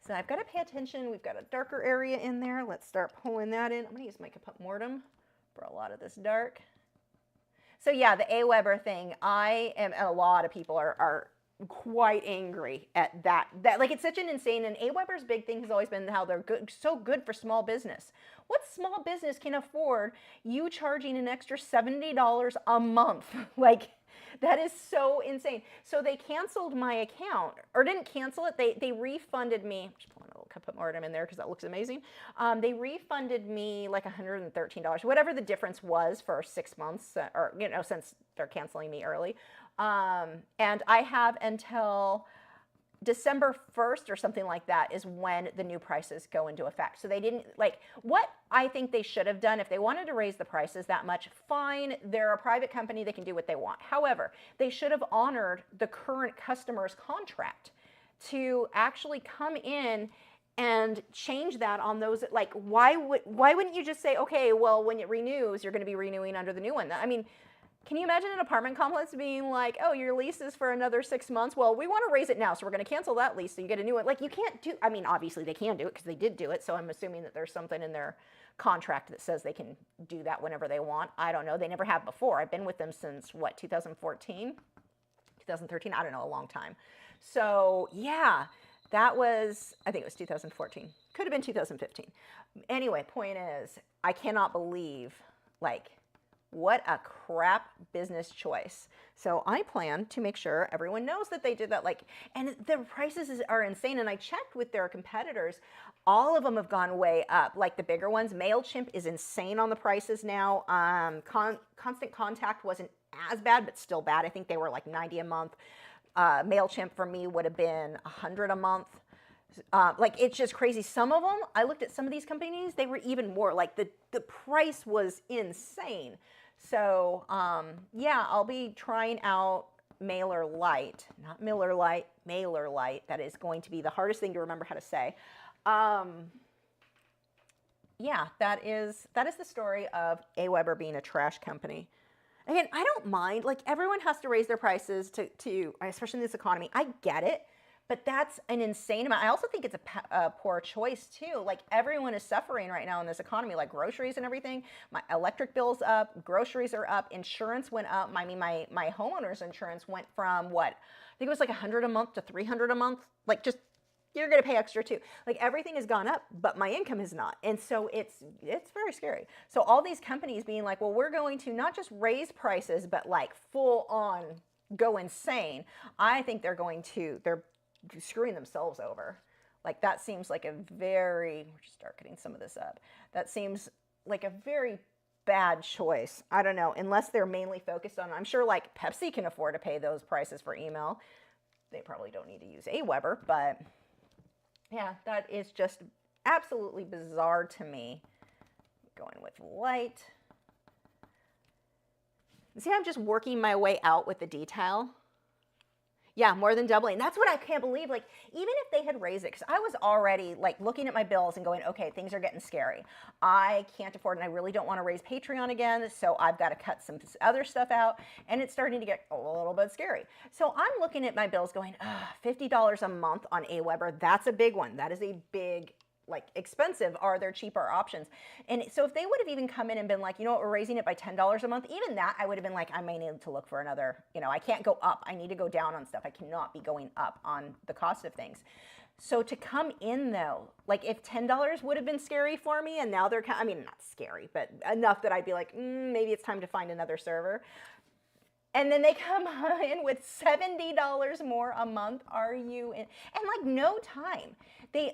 So I've got to pay attention. We've got a darker area in there. Let's start pulling that in. I'm going to use my Caput Mortem for a lot of this dark. So yeah, the AWeber thing, a lot of people are quite angry at that. Like, it's such an insane, and AWeber's big thing has always been how they're good, so good for small business. What small business can afford you charging an extra $70 a month? Like, that is so insane. So they canceled my account, or didn't cancel it. They refunded me. Just pulling a little Caput Mortem in there because that looks amazing. They refunded me like $113, whatever the difference was for 6 months, or since they're canceling me early. And I have until December 1st or something like that is when the new prices go into effect. So they didn't, like, what I think they should have done, if they wanted to raise the prices that much, fine, they're a private company, they can do what they want. However, they should have honored the current customer's contract to actually come in and change that on those. Like, why wouldn't you just say, okay, well, when it renews, you're going to be renewing under the new one? I mean, can you imagine an apartment complex being like, oh, your lease is for another 6 months. Well, we want to raise it now, so we're going to cancel that lease so you get a new one. Like, you can't do, I mean, obviously they can do it because they did do it. So I'm assuming that there's something in their contract that says they can do that whenever they want. I don't know. They never have before. I've been with them since, what, 2014? 2013? I don't know, a long time. So yeah, that was, I think it was 2014. Could have been 2015. Anyway, point is, I cannot believe, like, what a crap business choice. So I plan to make sure everyone knows that they did that. Like, and the prices are insane. And I checked with their competitors. All of them have gone way up. Like the bigger ones, MailChimp is insane on the prices now. Constant Contact wasn't as bad, but still bad. I think they were like $90 a month. MailChimp for me would have been $100 a month. Like, it's just crazy. Some of them, I looked at some of these companies, they were even more. Like, the price was insane. So, yeah, I'll be trying out MailerLite, not MillerLite, MailerLite. That is going to be the hardest thing to remember how to say. Yeah, that is the story of AWeber being a trash company. Again, I don't mind. Like, everyone has to raise their prices to especially in this economy. I get it. But that's an insane amount. I also think it's a poor choice, too. Like, everyone is suffering right now in this economy, like groceries and everything. My electric bill's up, groceries are up, insurance went up. I mean, my homeowner's insurance went from, what? I think it was like $100 a month to $300 a month. Like, just, you're going to pay extra, too. Like, everything has gone up, but my income has not. And so it's very scary. So all these companies being like, well, we're going to not just raise prices, but like full on go insane. I think they're screwing themselves over. Like, that seems like a very, we're just darkening some of this up. That seems like a very bad choice. I don't know, unless they're mainly focused on, I'm sure like Pepsi can afford to pay those prices for email. They probably don't need to use AWeber, but yeah, that is just absolutely bizarre to me. Going with light. See how I'm just working my way out with the detail? Yeah, more than doubling. That's what I can't believe. Like, even if they had raised it, because I was already like looking at my bills and going, okay, things are getting scary. I can't afford, and I really don't want to raise Patreon again, so I've got to cut some other stuff out, and it's starting to get a little bit scary. So I'm looking at my bills going, $50 a month on AWeber. That's a big one. That is a big, like, expensive. Are there cheaper options? And so if they would have even come in and been like, you know what, we're raising it by $10 a month, even that, I would have been like, I may need to look for another, I can't go up. I need to go down on stuff. I cannot be going up on the cost of things. So to come in, though, like, if $10 would have been scary for me, and now they're, I mean, not scary, but enough that I'd be like, maybe it's time to find another server. And then they come in with $70 more a month. Are you in? And like, no time.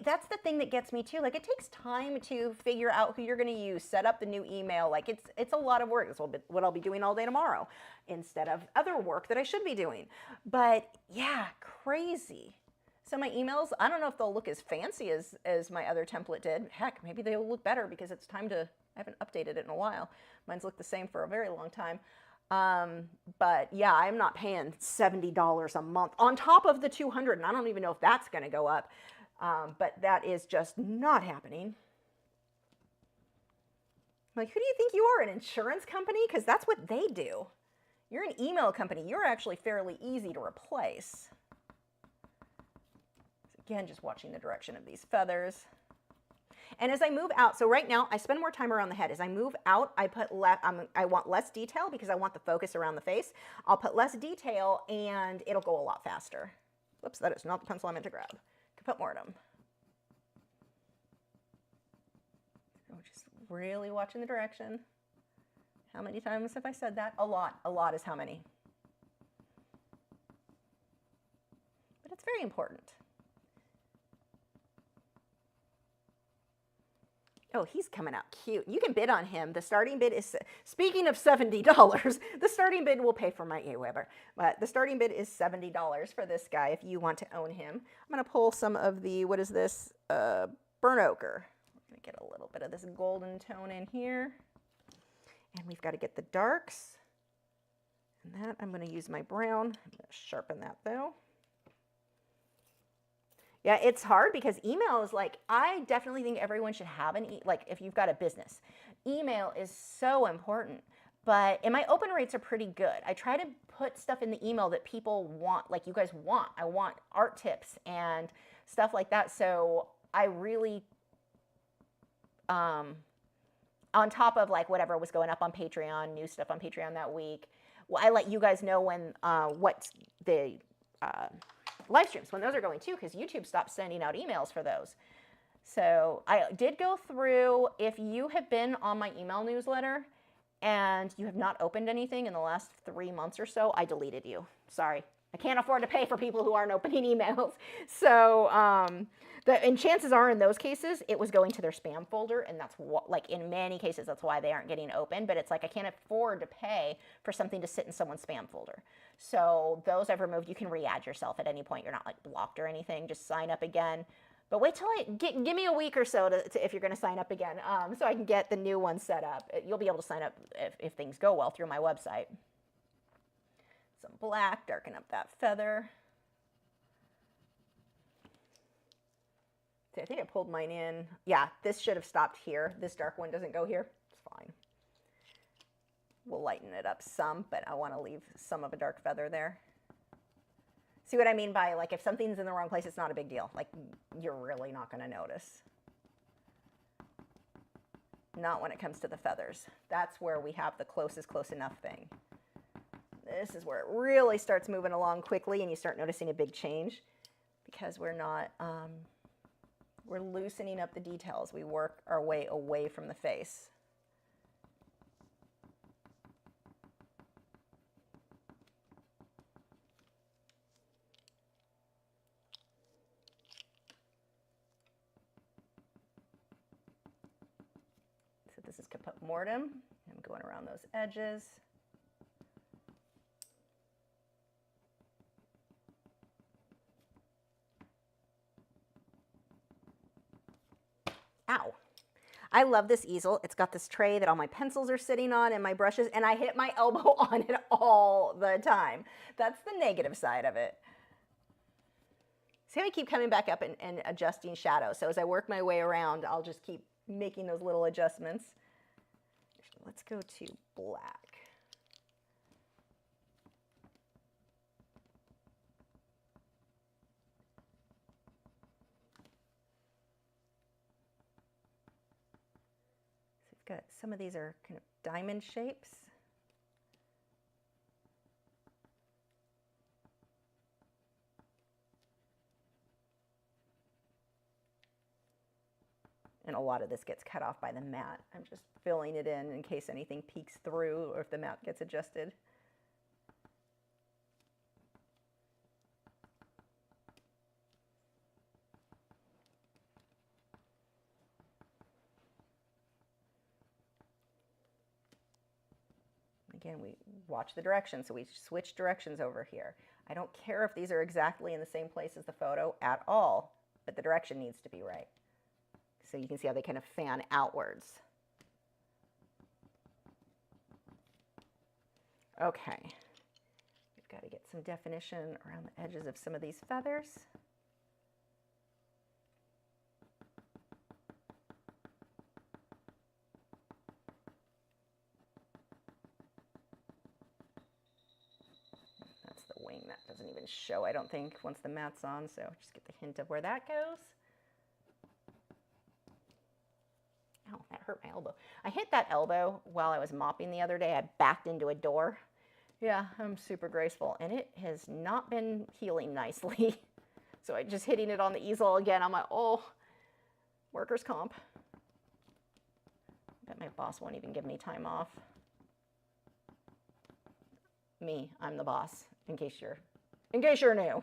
That's the thing that gets me too. Like, it takes time to figure out who you're going to use, set up the new email. Like, it's a lot of work. It's what I'll be doing all day tomorrow instead of other work that I should be doing. But yeah, crazy. So my emails, I don't know if they'll look as fancy as my other template did. Heck, maybe they'll look better because it's time to, I haven't updated it in a while. Mine's looked the same for a very long time. But yeah, I'm not paying $70 a month on top of the 200, and I don't even know if that's going to go up. But that is just not happening. Like, who do you think you are, an insurance company? Because that's what they do. You're an email company. You're actually fairly easy to replace. Again, just watching the direction of these feathers. And as I move out, so right now I spend more time around the head. As I move out, I put I want less detail because I want the focus around the face. I'll put less detail and it'll go a lot faster. Whoops, that is not the pencil I meant to grab. Could put more of them. So just really watching the direction. How many times have I said that? A lot. A lot is how many. But it's very important. Oh, he's coming out cute. You can bid on him. The starting bid is, speaking of $70, the starting bid will pay for my AWeber. But the starting bid is $70 for this guy if you want to own him. I'm going to pull some of the, what is this, burnt ochre. We're going to get a little bit of this golden tone in here. And we've got to get the darks. And that, I'm going to use my brown. I'm going to sharpen that though. Yeah, it's hard because email is like, I definitely think everyone should have like if you've got a business, email is so important. And my open rates are pretty good. I try to put stuff in the email that people want, like you guys want. I want art tips and stuff like that. So I really, on top of like whatever was going up on Patreon, new stuff on Patreon that week, well, I let you guys know when, what the, live streams, when those are going too, because YouTube stopped sending out emails for those. So I did go through, if you have been on my email newsletter and you have not opened anything in the last 3 months or so, I deleted you. Sorry. I can't afford to pay for people who aren't opening emails. So, and chances are in those cases, it was going to their spam folder, and that's what, like in many cases, that's why they aren't getting open, but it's like I can't afford to pay for something to sit in someone's spam folder. So those I've removed. You can re-add yourself at any point. You're not like blocked or anything. Just sign up again. But wait till give me a week or so if you're going to sign up again, so I can get the new one set up. You'll be able to sign up if things go well through my website. Some black, darken up that feather. See, I think I pulled mine in. Yeah, this should have stopped here. This dark one doesn't go here. It's fine. We'll lighten it up some, but I want to leave some of a dark feather there. See what I mean by, like, if something's in the wrong place, it's not a big deal. Like, you're really not going to notice. Not when it comes to the feathers. That's where we have the close enough thing. This is where it really starts moving along quickly and you start noticing a big change because we're not, we're loosening up the details. We work our way away from the face. So this is Caput Mortem. I'm going around those edges. Ow. I love this easel. It's got this tray that all my pencils are sitting on and my brushes, and I hit my elbow on it all the time. That's the negative side of it. See how I keep coming back up and adjusting shadow. So as I work my way around, I'll just keep making those little adjustments. Let's go to black. Some of these are kind of diamond shapes. And a lot of this gets cut off by the mat. I'm just filling it in case anything peeks through or if the mat gets adjusted. Again, we watch the direction, so we switch directions over here. I don't care if these are exactly in the same place as the photo at all, but the direction needs to be right. So you can see how they kind of fan outwards. Okay. We've got to get some definition around the edges of some of these feathers. That's the wing. That doesn't even show, I don't think, once the mat's on, so just get the hint of where that goes. Oh, that hurt my elbow. I hit that elbow while I was mopping the other day. I backed into a door. Yeah, I'm super graceful, and it has not been healing nicely. So I just hitting it on the easel again. I'm like, oh, workers' comp. I bet my boss won't even give me time off. Me, I'm the boss, in case you're new.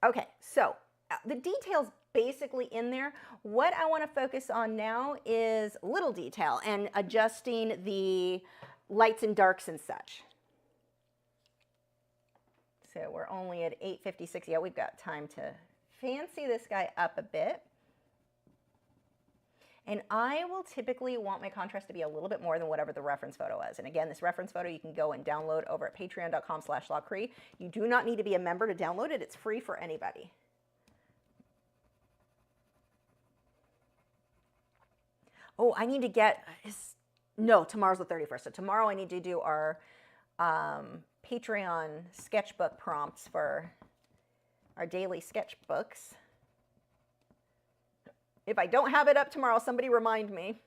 Okay, so the details basically in there. What I want to focus on now is little detail and adjusting the lights and darks and such. So we're only at 8:56. Yeah, we've got time to fancy this guy up a bit. And I will typically want my contrast to be a little bit more than whatever the reference photo is. And again, this reference photo you can go and download over at patreon.com/Lachri. You do not need to be a member to download it. It's free for anybody. Oh, I need to get, no, tomorrow's the 31st. So tomorrow I need to do our Patreon sketchbook prompts for our daily sketchbooks. If I don't have it up tomorrow, somebody remind me.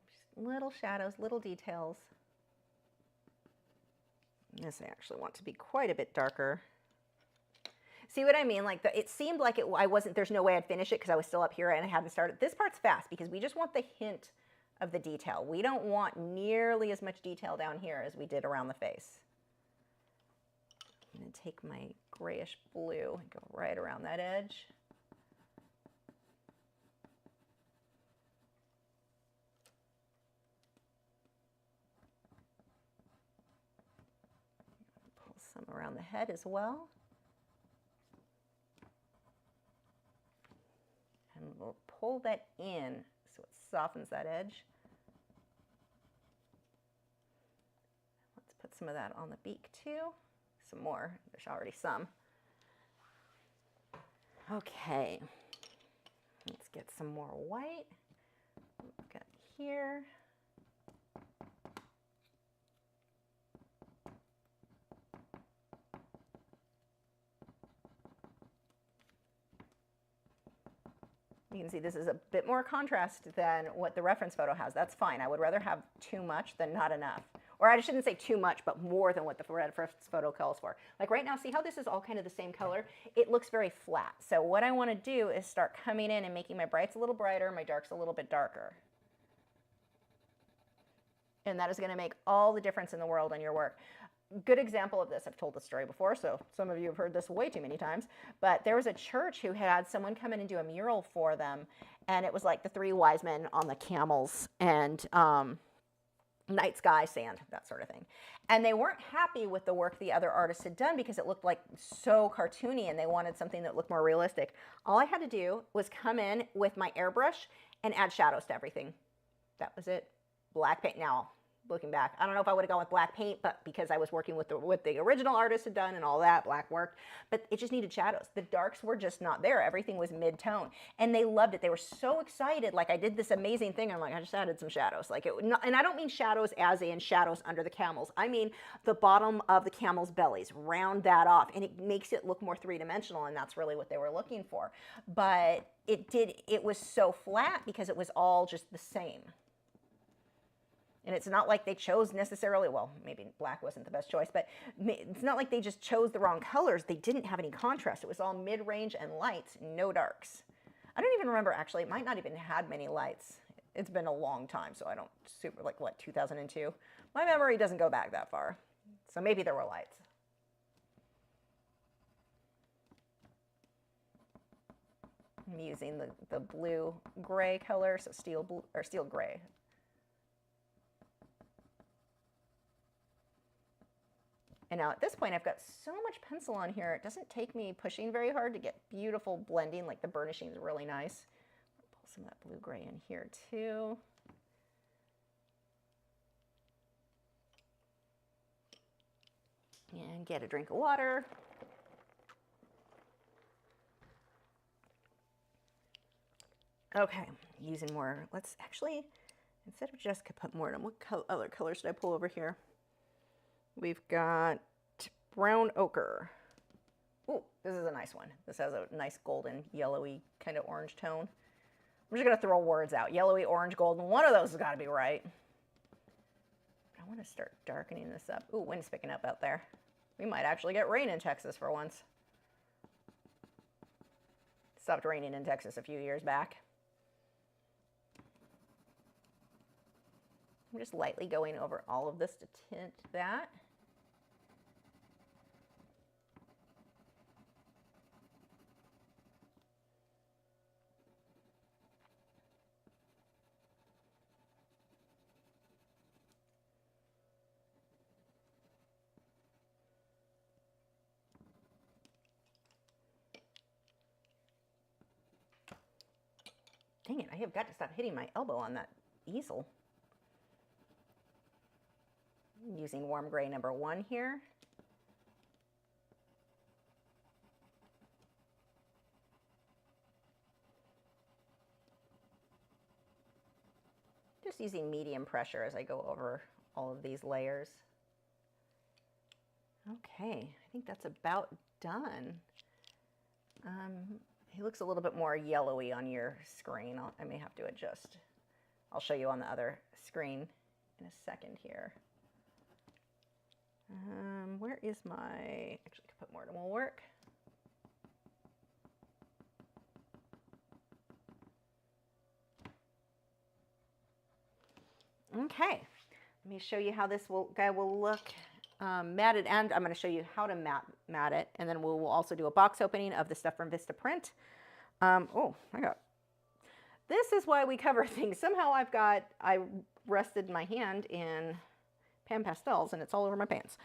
Just little shadows, little details. This I actually want to be quite a bit darker. See what I mean? Like it seemed like there's no way I'd finish it because I was still up here and I hadn't started. This part's fast because we just want the hint of the detail. We don't want nearly as much detail down here as we did around the face. I'm going to take my grayish blue and go right around that edge. Pull some around the head as well. And we'll pull that in so it softens that edge. Let's put some of that on the beak too. Some more, there's already some. Okay, let's get some more white. We've got here. You can see this is a bit more contrast than what the reference photo has. That's fine. I would rather have too much than not enough. Or I shouldn't say too much, but more than what the reference photo calls for. Like right now, see how this is all kind of the same color? It looks very flat. So what I want to do is start coming in and making my brights a little brighter, my darks a little bit darker. And that is going to make all the difference in the world in your work. Good example of this, I've told this story before, so some of you have heard this way too many times, but there was a church who had someone come in and do a mural for them, and it was like the three wise men on the camels and night sky, sand, that sort of thing. And they weren't happy with the work the other artists had done because it looked like so cartoony and they wanted something that looked more realistic. All I had to do was come in with my airbrush and add shadows to everything. That was it. Black paint. Now, looking back, I don't know if I would have gone with black paint, but because I was working with what the original artist had done and all that, black worked, but it just needed shadows. The darks were just not there. Everything was mid-tone, and they loved it. They were so excited. Like, I did this amazing thing. I'm like, I just added some shadows. Like, and I don't mean shadows as in shadows under the camels. I mean the bottom of the camels' bellies. Round that off, and it makes it look more three-dimensional, and that's really what they were looking for. But it was so flat because it was all just the same. And it's not like they chose necessarily, well, maybe black wasn't the best choice, but it's not like they just chose the wrong colors. They didn't have any contrast. It was all mid-range and lights, no darks. I don't even remember, actually. It might not even had many lights. It's been a long time, so I don't super, like, what, 2002? My memory doesn't go back that far. So maybe there were lights. I'm using the blue gray color, so steel blue or steel gray. And now at this point, I've got so much pencil on here, it doesn't take me pushing very hard to get beautiful blending, like the burnishing is really nice. I'll pull some of that blue gray in here too. And get a drink of water. Okay, using more. Let's actually, instead of Jessica, put more in them. What other colors did I pull over here? We've got brown ochre. Ooh, this is a nice one. This has a nice golden, yellowy kind of orange tone. I'm just gonna throw words out. Yellowy, orange, golden. One of those has gotta be right. I wanna start darkening this up. Ooh, wind's picking up out there. We might actually get rain in Texas for once. Stopped raining in Texas a few years back. I'm just lightly going over all of this to tint that. Dang it, I have got to stop hitting my elbow on that easel. I'm using warm gray number 1 here. Just using medium pressure as I go over all of these layers. Okay, I think that's about done. He looks a little bit more yellowy on your screen. I may have to adjust. I'll show you on the other screen in a second here. Where is my, actually I could put more, will work. Okay, let me show you how this guy will look matted, and I'm going to show you how to matte it, and then we'll also do a box opening of the stuff from Vistaprint. Oh, this is why we cover things. Somehow I rested my hand in Pastels and it's all over my pants.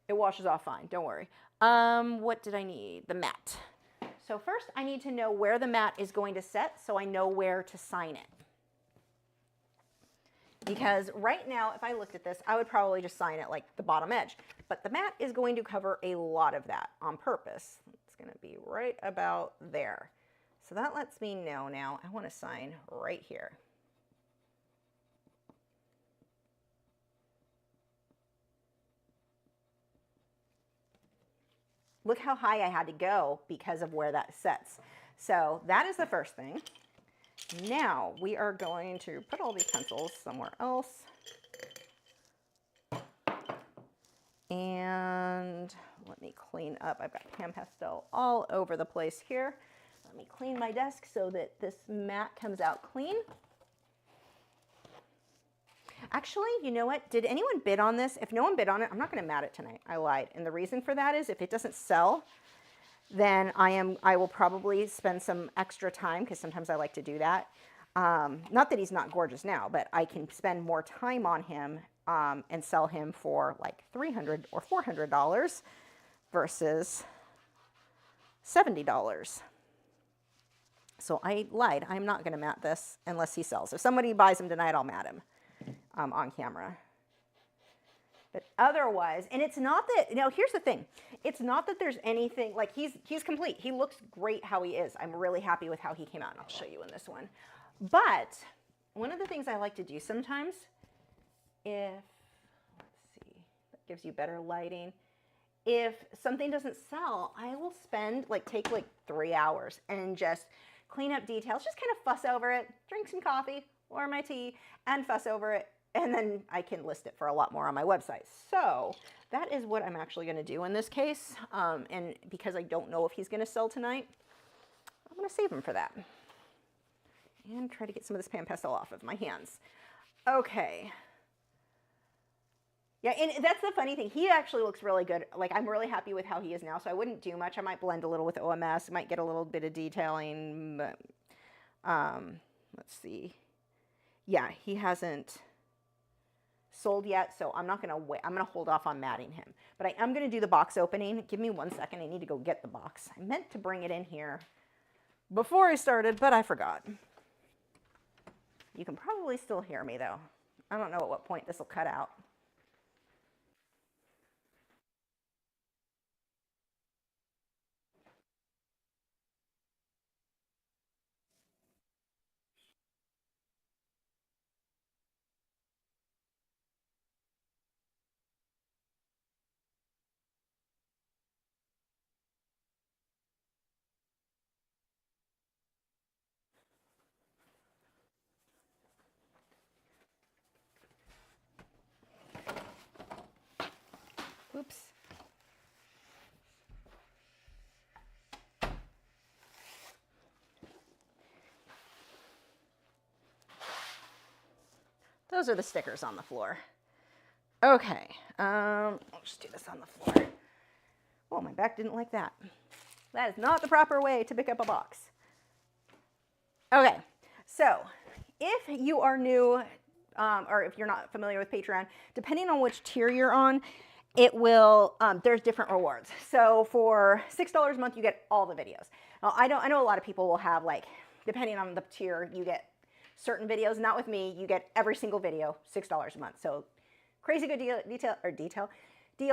It washes off fine, don't worry. What did I need? The matte. So first I need to know where the matte is going to set so I know where to sign it. Because right now, if I looked at this, I would probably just sign it like the bottom edge. But the matte is going to cover a lot of that on purpose. It's going to be right about there. So that lets me know now I want to sign right here. Look how high I had to go because of where that sets. So that is the first thing. Now we are going to put all these pencils somewhere else. And let me clean up. I've got pan pastel all over the place here. Let me clean my desk so that this mat comes out clean. Actually, you know what? Did anyone bid on this? If no one bid on it, I'm not going to mat it tonight. I lied. And the reason for that is if it doesn't sell, then I will probably spend some extra time, because sometimes I like to do that. Not that he's not gorgeous now, but I can spend more time on him and sell him for like $300 or $400 versus $70. So I lied. I'm not going to mat this unless he sells. If somebody buys him tonight, I'll mat him on camera. But otherwise, and it's not that, now here's the thing. It's not that there's anything, like he's complete. He looks great how he is. I'm really happy with how he came out, and I'll show you in this one. But one of the things I like to do sometimes, if, let's see, that gives you better lighting. If something doesn't sell, I will spend, take like 3 hours and just clean up details, just kind of fuss over it, drink some coffee or my tea and fuss over it. And then I can list it for a lot more on my website. So that is what I'm actually going to do in this case. And because I don't know if he's going to sell tonight, I'm going to save him for that. And try to get some of this pan pastel off of my hands. Okay. Yeah, and that's the funny thing. He actually looks really good. Like, I'm really happy with how he is now, so I wouldn't do much. I might blend a little with OMS, might get a little bit of detailing, but let's see. Yeah, he hasn't sold yet, so I'm not gonna wait. I'm gonna hold off on matting him, but I am gonna do the box opening. Give me 1 second. I need to go get the box. I meant to bring it in here before I started, but I forgot. You can probably still hear me though. I don't know at what point this will cut out. Oops. Those are the stickers on the floor. Okay, I'll just do this on the floor. Oh, my back didn't like that. That is not the proper way to pick up a box. Okay, so if you are new, or if you're not familiar with Patreon, depending on which tier you're on, it will, there's different rewards. So for $6 a month, you get all the videos. Now, I know a lot of people will have, like, depending on the tier, you get certain videos. Not with me, you get every single video, $6 a month. So crazy good deal.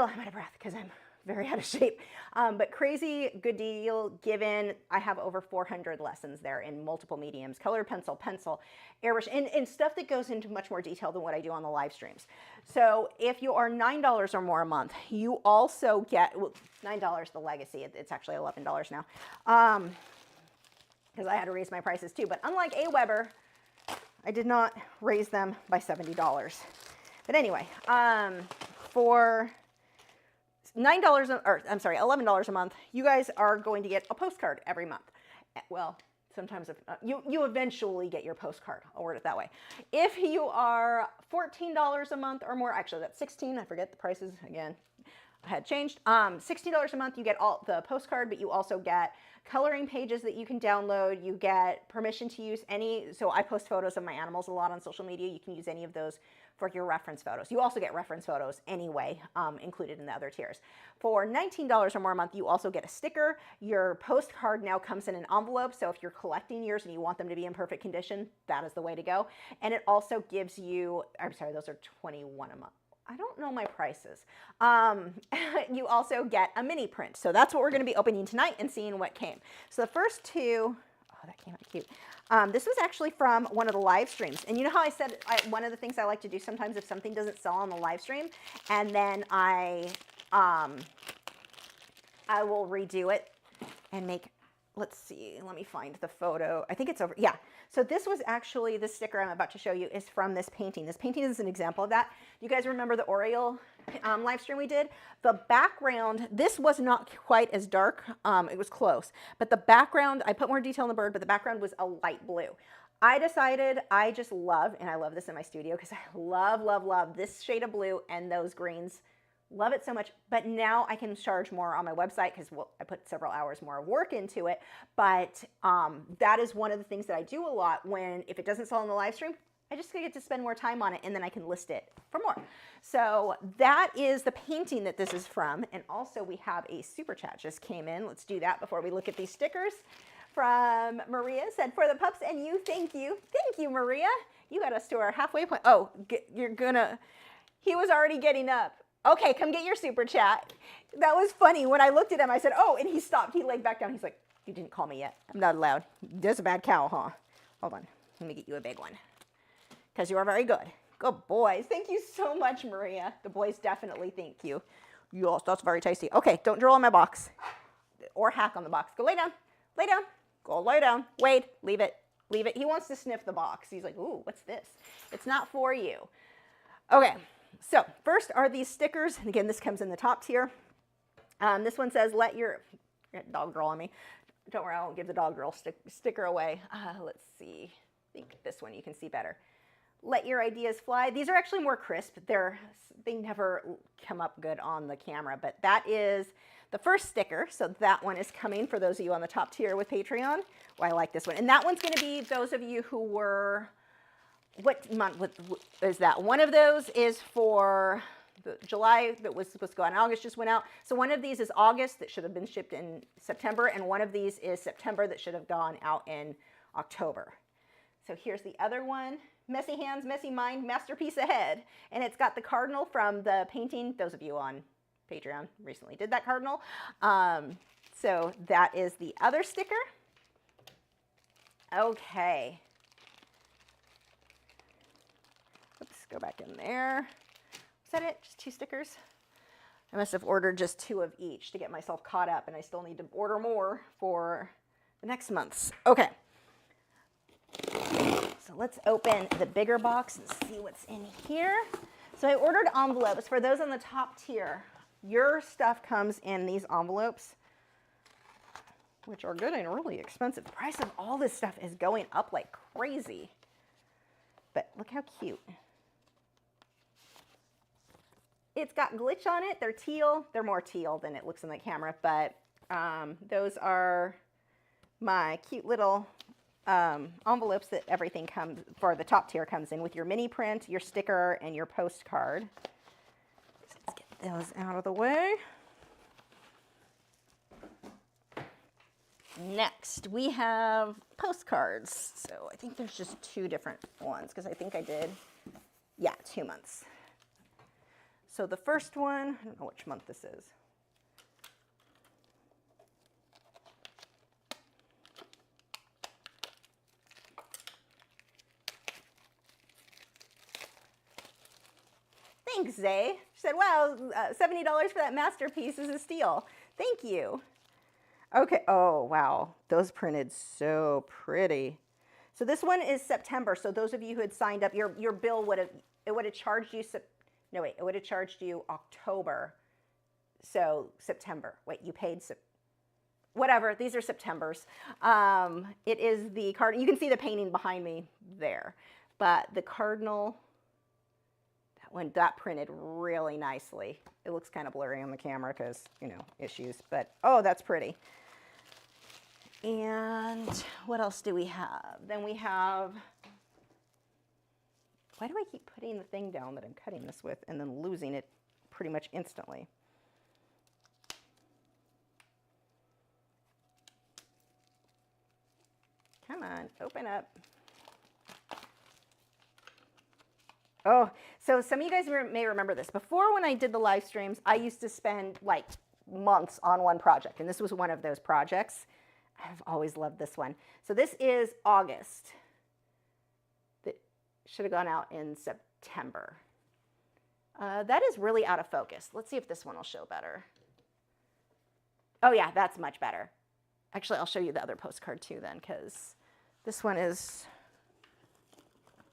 I'm out of breath because I'm very out of shape. But crazy good deal given. I have over 400 lessons there in multiple mediums, colored pencil, airbrush, and stuff that goes into much more detail than what I do on the live streams. So if you are $9 or more a month, you also get, well, $9 the legacy, it's actually $11 now, because I had to raise my prices too. But unlike AWeber, I did not raise them by $70. But anyway, for $11 a month, you guys are going to get a postcard every month. Well, sometimes you eventually get your postcard. I'll word it that way. If you are $14 a month or more, actually that's 16. I forget the prices again. I had changed. $16 a month, you get all the postcard, but you also get coloring pages that you can download. You get permission to use any, so I post photos of my animals a lot on social media. You can use any of those for your reference photos. You also get reference photos anyway, included in the other tiers. For $19 or more a month, you also get a sticker. Your postcard now comes in an envelope, so if you're collecting yours and you want them to be in perfect condition, that is the way to go. And it also gives you, I'm sorry, those are $21 a month. I don't know my prices. You also get a mini print. So that's what we're going to be opening tonight and seeing what came. So the first two, oh, that came out cute. This was actually from one of the live streams. And you know how I said one of the things I like to do sometimes if something doesn't sell on the live stream, and then I will redo it and make, let's see, let me find the photo. I think it's over, yeah. So this was actually, the sticker I'm about to show you is from this painting. This painting is an example of that. You guys remember the Oriole live stream we did? The background, this was not quite as dark. It was close. But the background, I put more detail on the bird, but the background was a light blue. I decided I just love, and I love this in my studio because I love this shade of blue and those greens. Love it so much, but now I can charge more on my website because I put several hours more of work into it. But that is one of the things that I do a lot when, if it doesn't sell on the live stream, I just get to spend more time on it and then I can list it for more. So that is the painting that this is from. And also we have a super chat just came in. Let's do that before we look at these stickers. From Maria, said, for the pups and you, thank you. Thank you, Maria. You got us to our halfway point. Oh, he was already getting up. Okay, come get your super chat. That was funny. When I looked at him, I said, oh, and he stopped. He laid back down. He's like, you didn't call me yet. I'm not allowed. That's a bad cow, huh? Hold on. Let me get you a big one. Because you are very good. Good boys. Thank you so much, Maria. The boys definitely thank you. Yes, that's very tasty. Okay, don't drool on my box. Or hack on the box. Go lay down. Lay down. Go lay down. Wade, leave it. Leave it. He wants to sniff the box. He's like, ooh, what's this? It's not for you. Okay. So first are these stickers. And again, this comes in the top tier. This one says, let your dog girl on me. Don't worry, I won't give the dog girl sticker away. Let's see. I think this one you can see better. let your ideas fly. These are actually more crisp. They never come up good on the camera, but that is the first sticker. So that one is coming for those of you on the top tier with Patreon. Well, I like this one. And that one's going to be those of you who were, what month is that? One of those is for July that was supposed to go out in August, just went out. So one of these is August that should have been shipped in September, and one of these is September that should have gone out in October. So here's the other one. Messy Hands, Messy Mind, Masterpiece Ahead. And it's got the cardinal from the painting. Those of you on Patreon recently did that cardinal. So that is the other sticker. Okay. Oops, go back in there. Is that it? Just 2 stickers? I must have ordered just 2 of each to get myself caught up, and I still need to order more for the next month's. Okay. So let's open the bigger box and see what's in here. So I ordered envelopes. For those on the top tier, your stuff comes in these envelopes, which are good and really expensive. The price of all this stuff is going up like crazy. But look how cute. It's got glitch on it. They're teal. They're more teal than it looks in the camera, but those are my cute little envelopes that everything comes, for the top tier, comes in with your mini print, your sticker, and your postcard. So let's get those out of the way. Next, we have postcards. So I think there's just 2 different ones, because I think I did, yeah, 2 months. So the first one, I don't know which month this is. Thanks, Zay. She said, wow, $70 for that masterpiece is a steal. Thank you. Okay, oh, wow. Those printed so pretty. So this one is September. So those of you who had signed up, your bill would have charged you, it would have charged you October. So September. Wait, you paid, whatever, these are September's. It is the card, you can see the painting behind me there. But the cardinal, that printed really nicely. It looks kind of blurry on the camera because, you know, issues, but oh, that's pretty. And what else do we have? Then we have, why do I keep putting the thing down that I'm cutting this with and then losing it pretty much instantly? Come on, open up. Oh, so some of you guys may remember this. Before, when I did the live streams, I used to spend like months on one project, and this was one of those projects. I've always loved this one. So this is August. That should have gone out in September. That is really out of focus. Let's see if this one will show better. Oh yeah, that's much better. Actually, I'll show you the other postcard too then, because this one is,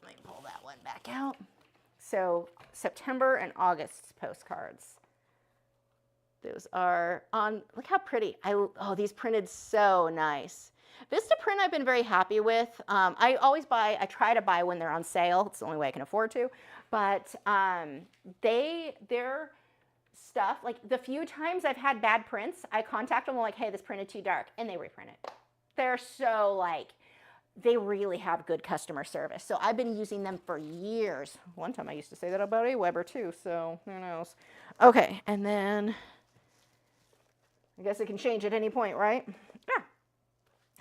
let me pull that one back out. So September and August's postcards. Those are on, look how pretty. Oh, these printed so nice. Vistaprint I've been very happy with. I try to buy when they're on sale. It's the only way I can afford to. But their stuff, like the few times I've had bad prints, I contact them like, hey, this printed too dark, and they reprint it. They're so like, they really have good customer service. So I've been using them for years. One time I used to say that about AWeber too, so who knows. Okay, and then I guess it can change at any point, right? Yeah.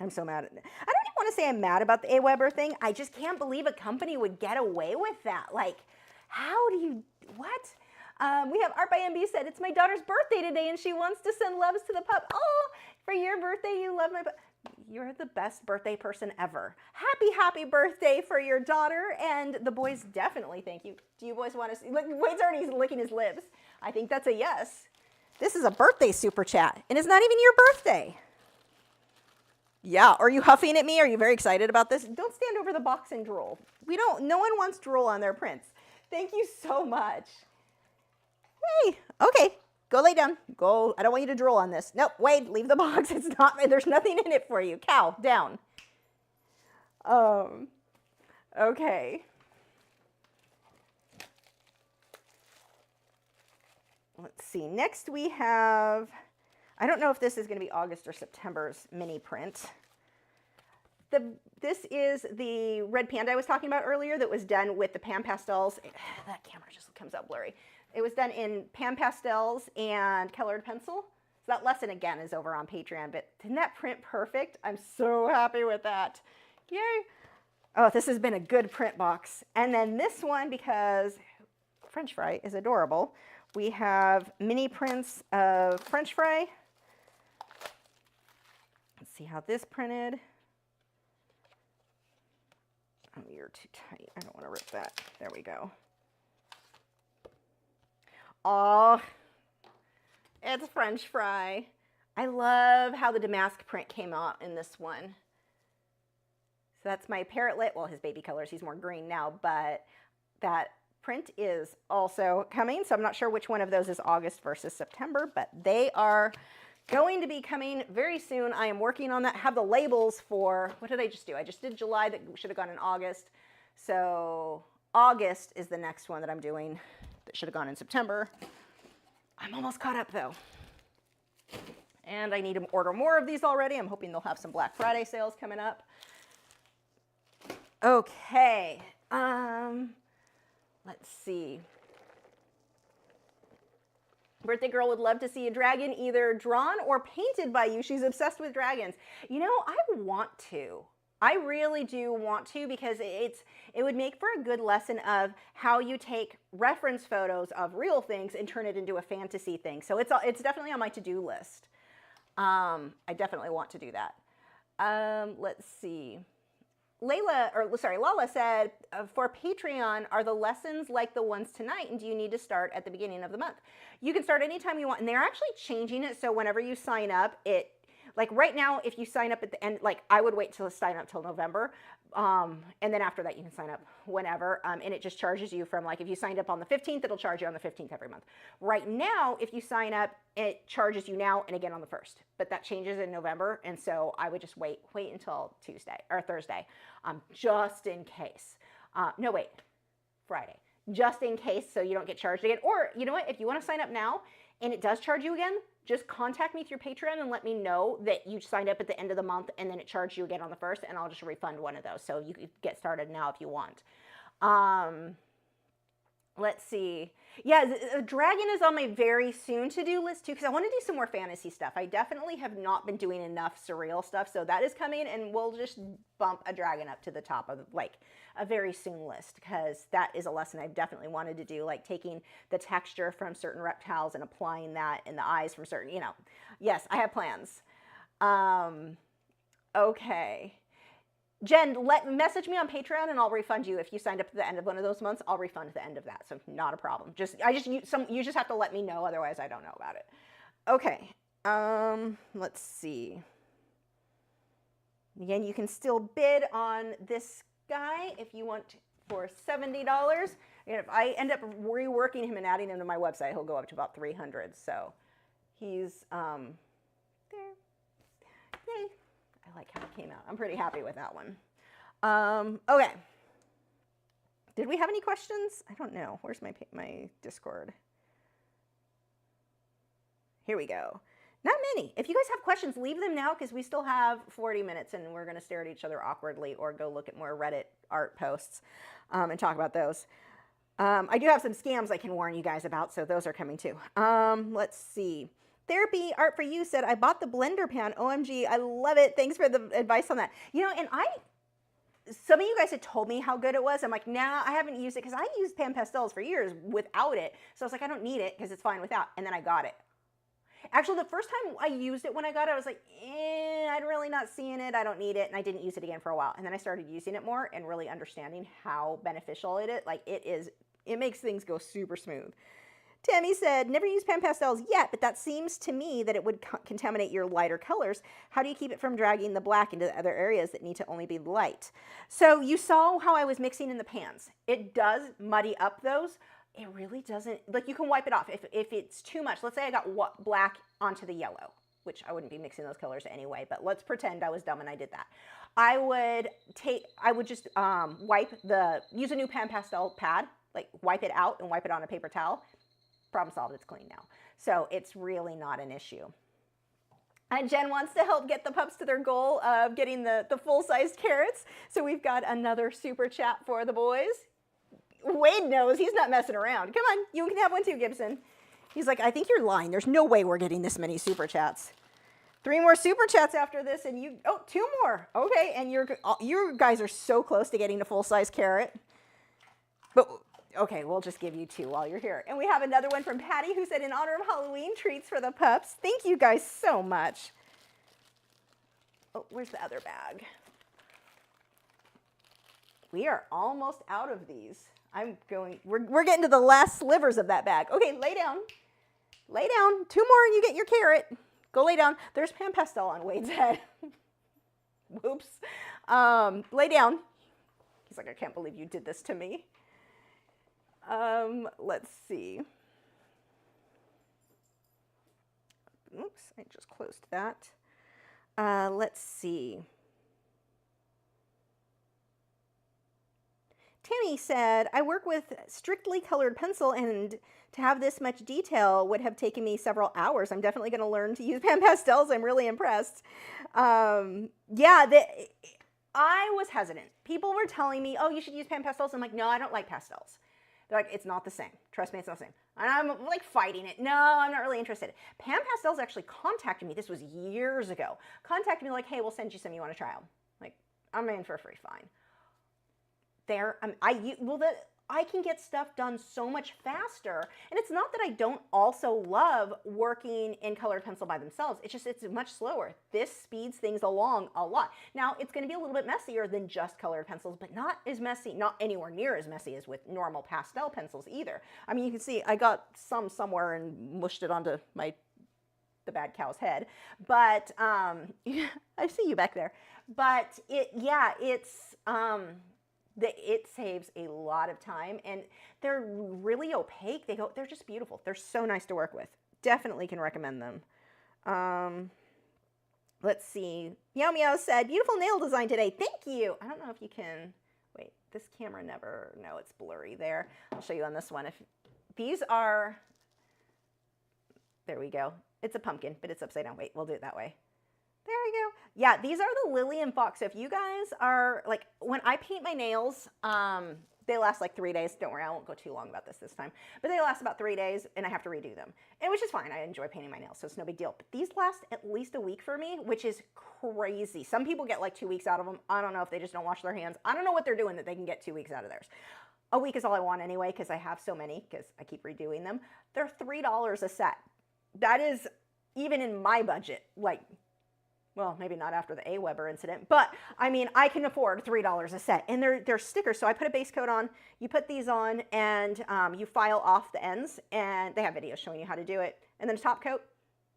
I'm so mad at it. I don't even want to say I'm mad about the AWeber thing. I just can't believe a company would get away with that. Like, how do you, what? We have Art by MB said, it's my daughter's birthday today and she wants to send loves to the pup. Oh, for your birthday, you love my pup. You're the best birthday person ever. Happy, happy birthday for your daughter. And the boys definitely thank you. Do you boys want to see? Look, Wade's already licking his lips. I think that's a yes. This is a birthday super chat, and it's not even your birthday. Yeah, are you huffing at me? Are you very excited about this? Don't stand over the box and drool. No one wants drool on their prints. Thank you so much. Hey, okay, go lay down. Go, I don't want you to drool on this. Nope, Wade, leave the box. It's not, there's nothing in it for you. Cow, down. Okay. let's see, next we have, I don't know if this is going to be August or September's mini print. This is the red panda I was talking about earlier that was done with the pan pastels. That camera just comes out blurry. It was done in pan pastels and colored pencil. So that lesson again is over on Patreon, but isn't that print perfect? I'm so happy with that. Yay. Oh, this has been a good print box. And then this one, because French fry is adorable, we have mini prints of French fry. Let's see how this printed. Oh, you're too tight. I don't want to rip that. There we go. Oh, it's French fry. I love how the damask print came out in this one. So that's my parrotlet. Well, his baby colors, he's more green now, but that print is also coming. So I'm not sure which one of those is August versus September, but they are going to be coming very soon. I am working on that. Have the labels for, what did I just do? I just did July, that should have gone in August. So August is the next one that I'm doing that should have gone in September. I'm almost caught up though. And I need to order more of these already. I'm hoping they'll have some Black Friday sales coming up. Okay, let's see. Birthday girl would love to see a dragon either drawn or painted by you. She's obsessed with dragons. You know, I want to. I really do want to, because it would make for a good lesson of how you take reference photos of real things and turn it into a fantasy thing. So it's definitely on my to-do list. I definitely want to do that. Let's see. Lala said, for Patreon, are the lessons like the ones tonight, and do you need to start at the beginning of the month? You can start anytime you want, and they're actually changing it, so whenever you sign up, like right now, if you sign up at the end, like I would wait to sign up till November, and then after that you can sign up whenever, and it just charges you from, like, if you signed up on the 15th, it'll charge you on the 15th every month. Right now, if you sign up, it charges you now and again on the 1st, but that changes in November, and so I would just wait until Tuesday or Thursday, just in case. No, wait, Friday, just in case, so you don't get charged again. Or you know what, if you want to sign up now and it does charge you again, just contact me through Patreon and let me know that you signed up at the end of the month and then it charged you again on the 1st, and I'll just refund one of those. So you could get started now if you want. Let's see. Yeah, the dragon is on my very soon to-do list too, because I want to do some more fantasy stuff. I definitely have not been doing enough surreal stuff, so that is coming, and we'll just bump a dragon up to the top of like a very soon list, because that is a lesson I've definitely wanted to do, like taking the texture from certain reptiles and applying that in the eyes from certain, you know. Yes, I have plans. Okay. Jen, message me on Patreon and I'll refund you. If you signed up to the end of one of those months, I'll refund the end of that. So not a problem. You just have to let me know. Otherwise, I don't know about it. Okay. Let's see. Again, you can still bid on this guy if you want for $70. And if I end up reworking him and adding him to my website, he'll go up to about 300. So he's there. Yay. I like how it came out. I'm pretty happy with that one. Okay. Did we have any questions? I don't know. Where's my Discord? Here we go. Not many. If you guys have questions, leave them now, because we still have 40 minutes and we're going to stare at each other awkwardly or go look at more Reddit art posts and talk about those. I do have some scams I can warn you guys about, so those are coming too. Let's see. Therapy Art for You said, I bought the blender pan. OMG, I love it. Thanks for the advice on that. You know, and some of you guys had told me how good it was. I'm like, nah, I haven't used it, because I used pan pastels for years without it. So I was like, I don't need it because it's fine without. And then I got it. Actually, the first time I used it when I got it, I was like, I'm really not seeing it. I don't need it. And I didn't use it again for a while. And then I started using it more and really understanding how beneficial it is. Like it makes things go super smooth. Tammy said, never used pan pastels yet, but that seems to me that it would contaminate your lighter colors. How do you keep it from dragging the black into the other areas that need to only be light? So you saw how I was mixing in the pans. It does muddy up those. It really doesn't, like, you can wipe it off if it's too much. Let's say I got black onto the yellow, which I wouldn't be mixing those colors anyway, but let's pretend I was dumb and I did that. I would just use a new pan pastel pad, like wipe it out and wipe it on a paper towel, problem solved, it's clean now. So it's really not an issue. And Jen wants to help get the pups to their goal of getting the full-sized carrots. So we've got another super chat for the boys. Wade knows, he's not messing around. Come on, you can have one too, Gibson. He's like, I think you're lying. There's no way we're getting this many super chats. 3 more super chats after this, and you, oh, 2 more. Okay, and you guys are so close to getting a full-size carrot. But, okay, we'll just give you 2 while you're here. And we have another one from Patty who said, in honor of Halloween treats for the pups. Thank you guys so much. Oh, where's the other bag? We are almost out of these. We're getting to the last slivers of that bag. Okay, lay down. Lay down. 2 more and you get your carrot. Go lay down. There's Pan Pastel on Wade's head. Whoops. Lay down. He's like, I can't believe you did this to me. Let's see. Oops, I just closed that. Let's see. Tammy said, I work with strictly colored pencil, and to have this much detail would have taken me several hours. I'm definitely going to learn to use Pan Pastels. I'm really impressed. Yeah, I was hesitant. People were telling me, oh, you should use Pan Pastels. I'm like, no, I don't like pastels. They're like, it's not the same. Trust me, it's not the same. And I'm like fighting it. No, I'm not really interested. Pan Pastels actually contacted me. This was years ago. Contacted me like, hey, we'll send you some. You want to try them? Like, I'm in for a free fine. I can get stuff done so much faster. And it's not that I don't also love working in colored pencil by themselves. It's just, it's much slower. This speeds things along a lot. Now, it's going to be a little bit messier than just colored pencils, but not as messy, not anywhere near as messy as with normal pastel pencils either. I mean, you can see I got some somewhere and mushed it onto the bad cow's head. But I see you back there. But it saves a lot of time, and they're really opaque. They're just beautiful. They're so nice to work with. Definitely can recommend them. Let's see. Meow Meow said, beautiful nail design today. Thank you. I don't know if you can, wait, this camera never, no, it's blurry there. I'll show you on this one. If these are, there we go. It's a pumpkin, but it's upside down. Wait, we'll do it that way. There we go. Yeah, these are the Lily and Fox. So if you guys are, like, when I paint my nails, they last like 3 days. Don't worry, I won't go too long about this time. But they last about 3 days, and I have to redo them. And which is fine. I enjoy painting my nails, so it's no big deal. But these last at least a week for me, which is crazy. Some people get like 2 weeks out of them. I don't know if they just don't wash their hands. I don't know what they're doing that they can get 2 weeks out of theirs. A week is all I want anyway, because I have so many, because I keep redoing them. They're $3 a set. That is, even in my budget, like, well, maybe not after the AWeber incident, but I mean, I can afford $3 a set, and they're stickers. So I put a base coat on, you put these on, and you file off the ends, and they have videos showing you how to do it. And then a top coat,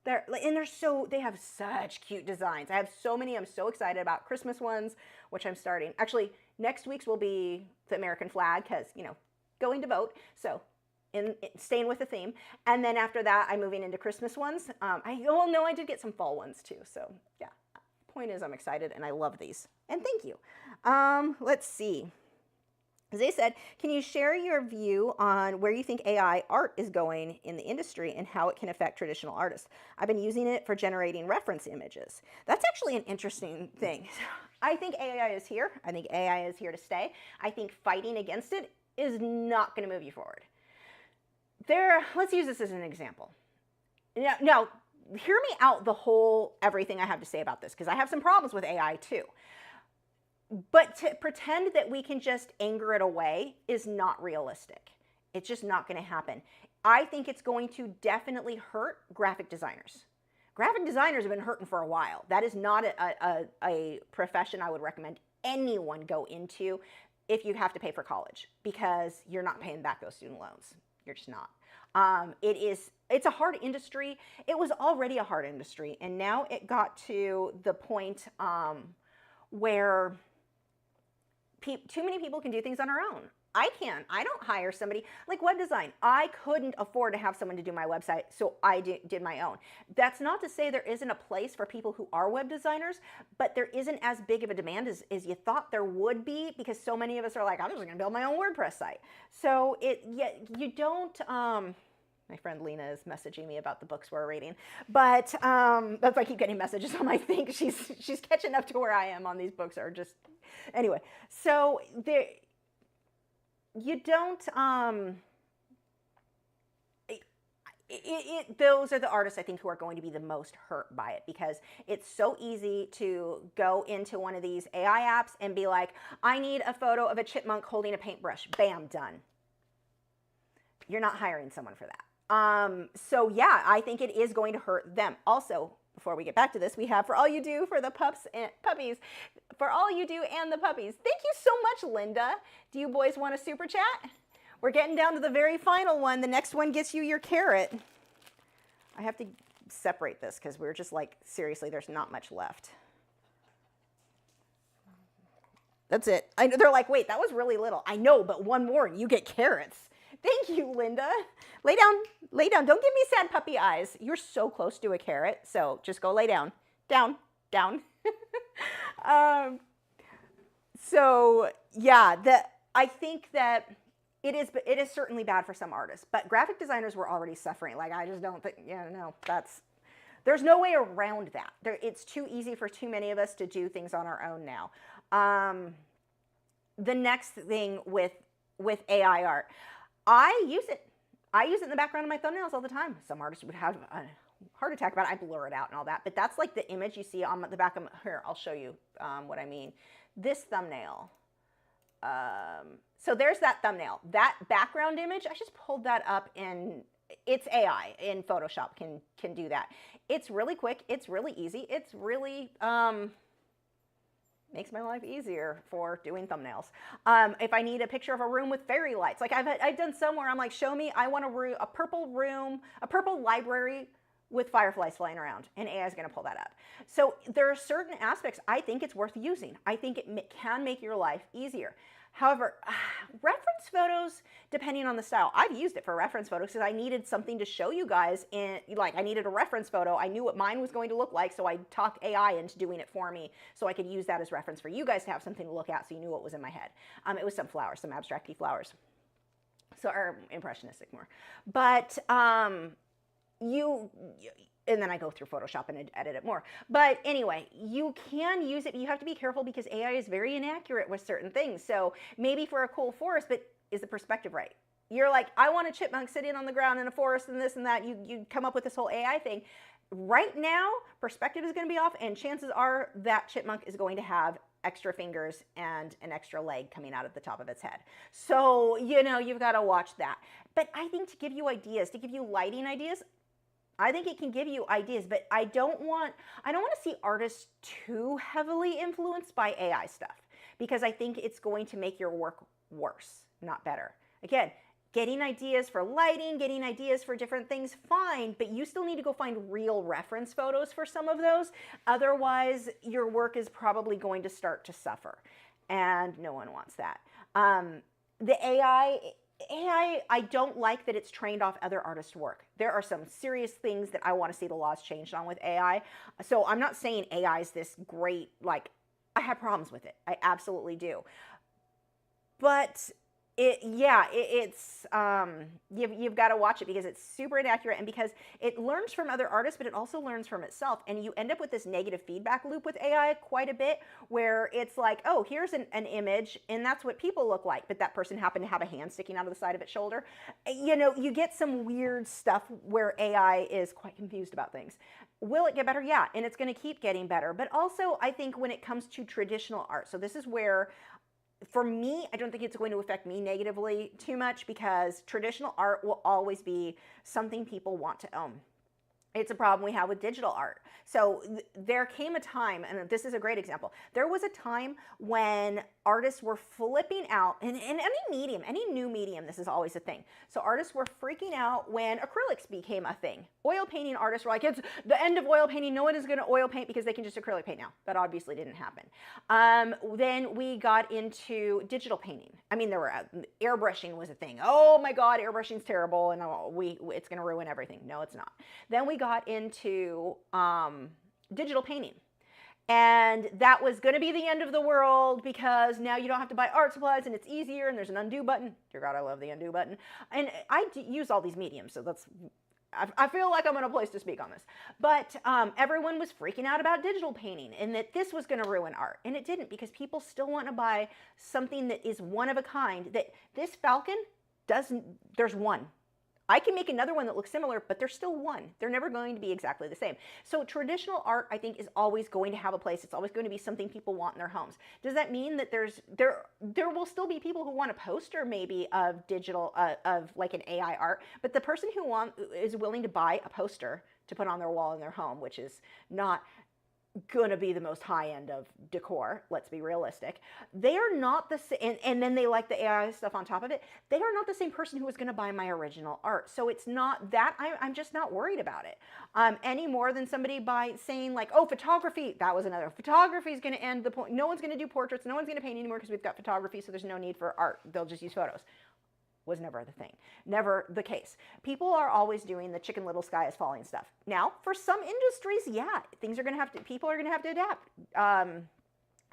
they have such cute designs. I have so many. I'm so excited about Christmas ones, which I'm starting. Actually, next week's will be the American flag, because, you know, going to vote. So staying with the theme. And then after that, I'm moving into Christmas ones. I did get some fall ones too. So yeah, point is I'm excited and I love these. And thank you. Let's see. As they said, can you share your view on where you think AI art is going in the industry and how it can affect traditional artists? I've been using it for generating reference images. That's actually an interesting thing. I think AI is here. I think AI is here to stay. I think fighting against it is not going to move you forward. Let's use this as an example. Now, hear me out everything I have to say about this, because I have some problems with AI too. But to pretend that we can just anger it away is not realistic. It's just not going to happen. I think it's going to definitely hurt graphic designers. Graphic designers have been hurting for a while. That is not a profession I would recommend anyone go into if you have to pay for college, because you're not paying back those student loans. You're just not. It's a hard industry. It was already a hard industry, and now it got to the point where too many people can do things on their own. I don't hire somebody like web design. I couldn't afford to have someone to do my website, so I did my own. That's not to say there isn't a place for people who are web designers, but there isn't as big of a demand as you thought there would be, because so many of us are like, I'm just going to build my own WordPress site. So you don't, My friend Lena is messaging me about the books we're reading, but that's why I keep getting messages on my thing. She's catching up to where I am on these books. Are just anyway. So there, you don't. Those are the artists I think who are going to be the most hurt by it, because it's so easy to go into one of these AI apps and be like, I need a photo of a chipmunk holding a paintbrush. Bam, done. You're not hiring someone for that. So yeah, I think it is going to hurt them. Also, before we get back to this, we have for all you do for the pups and puppies, for all you do and the puppies. Thank you so much, Linda. Do you boys want a super chat? We're getting down to the very final one. The next one gets you your carrot. I have to separate this because we're just like, seriously, there's not much left. That's it. They're like, wait, that was really little. I know, but one more and you get carrots. Thank you, Linda. Lay down, lay down. Don't give me sad puppy eyes. You're so close to a carrot, so just go lay down. Down, down. So yeah, I think that it is certainly bad for some artists, but graphic designers were already suffering. Like, I just don't think, no, there's no way around that. It's too easy for too many of us to do things on our own now. The next thing with AI art, I use it in the background of my thumbnails all the time. Some artists would have a heart attack about it. I blur it out and all that, but that's like the image you see on the back of here. I'll show you what I mean. This thumbnail. So there's that thumbnail. That background image, I just pulled that up in, it's AI in Photoshop can do that. It's really quick. It's really easy. It's really, makes my life easier for doing thumbnails. If I need a picture of a room with fairy lights, like I've done some where I'm like, show me, I want a purple room, a purple library with fireflies flying around, and AI is going to pull that up. So there are certain aspects I think it's worth using. I think it can make your life easier. However, reference photos, depending on the style, I've used it for reference photos because I needed something to show you guys I needed a reference photo. I knew what mine was going to look like, so I talked AI into doing it for me so I could use that as reference for you guys to have something to look at so you knew what was in my head. It was some flowers, some abstract-y flowers. So, or impressionistic more. But, and then I go through Photoshop and edit it more. But anyway, you can use it, but you have to be careful because AI is very inaccurate with certain things. So maybe for a cool forest, but is the perspective right? You're like, I want a chipmunk sitting on the ground in a forest and this and that. You come up with this whole AI thing. Right now, perspective is going to be off, and chances are that chipmunk is going to have extra fingers and an extra leg coming out of the top of its head. So, you've got to watch that. But I think to give you ideas, to give you lighting ideas, I think it can give you ideas, but I don't want to see artists too heavily influenced by AI stuff, because I think it's going to make your work worse, not better. Again, getting ideas for lighting, getting ideas for different things, fine, but you still need to go find real reference photos for some of those. Otherwise, your work is probably going to start to suffer, and no one wants that. The AI, I don't like that it's trained off other artists' work. There are some serious things that I want to see the laws changed on with AI. So I'm not saying AI is this great, I have problems with it. I absolutely do. But you've got to watch it because it's super inaccurate, and because it learns from other artists, but it also learns from itself. And you end up with this negative feedback loop with AI quite a bit, where it's like, oh, here's an image, and that's what people look like, but that person happened to have a hand sticking out of the side of its shoulder. You get some weird stuff where AI is quite confused about things. Will it get better? Yeah, and it's going to keep getting better. But also, I think when it comes to traditional art, so this is where, for me, I don't think it's going to affect me negatively too much, because traditional art will always be something people want to own. It's a problem we have with digital art. So there came a time, and this is a great example, there was a time when artists were flipping out, in any medium, any new medium, this is always a thing. So artists were freaking out when acrylics became a thing. Oil painting artists were like, it's the end of oil painting, no one is going to oil paint because they can just acrylic paint now. That obviously didn't happen. Then we got into digital painting. I mean, there were, airbrushing was a thing. Oh my God, airbrushing's terrible, and it's going to ruin everything. No, it's not. Then we got into digital painting. And that was going to be the end of the world because now you don't have to buy art supplies and it's easier and there's an undo button. Dear God, I love the undo button. And I use all these mediums, so I feel like I'm in a place to speak on this. But everyone was freaking out about digital painting and that this was going to ruin art. And it didn't, because people still want to buy something that is one of a kind. That this Falcon doesn't, there's one. I can make another one that looks similar, but they're still one. They're never going to be exactly the same. So traditional art, I think, is always going to have a place. It's always going to be something people want in their homes. Does that mean that there will still be people who want a poster maybe of digital, of like an AI art, but the person who is willing to buy a poster to put on their wall in their home, which is not going to be the most high end of decor, let's be realistic, they are not the same, and then they like the AI stuff on top of it, they are not the same person who is going to buy my original art. So it's not that, I'm just not worried about it any more than somebody by saying like, oh, photography, that was another, photography is going to end the point, no one's going to do portraits, no one's going to paint anymore because we've got photography, so there's no need for art, they'll just use photos. Was never the thing, never the case. People are always doing the Chicken Little sky is falling stuff. Now, for some industries, yeah, people are gonna have to adapt.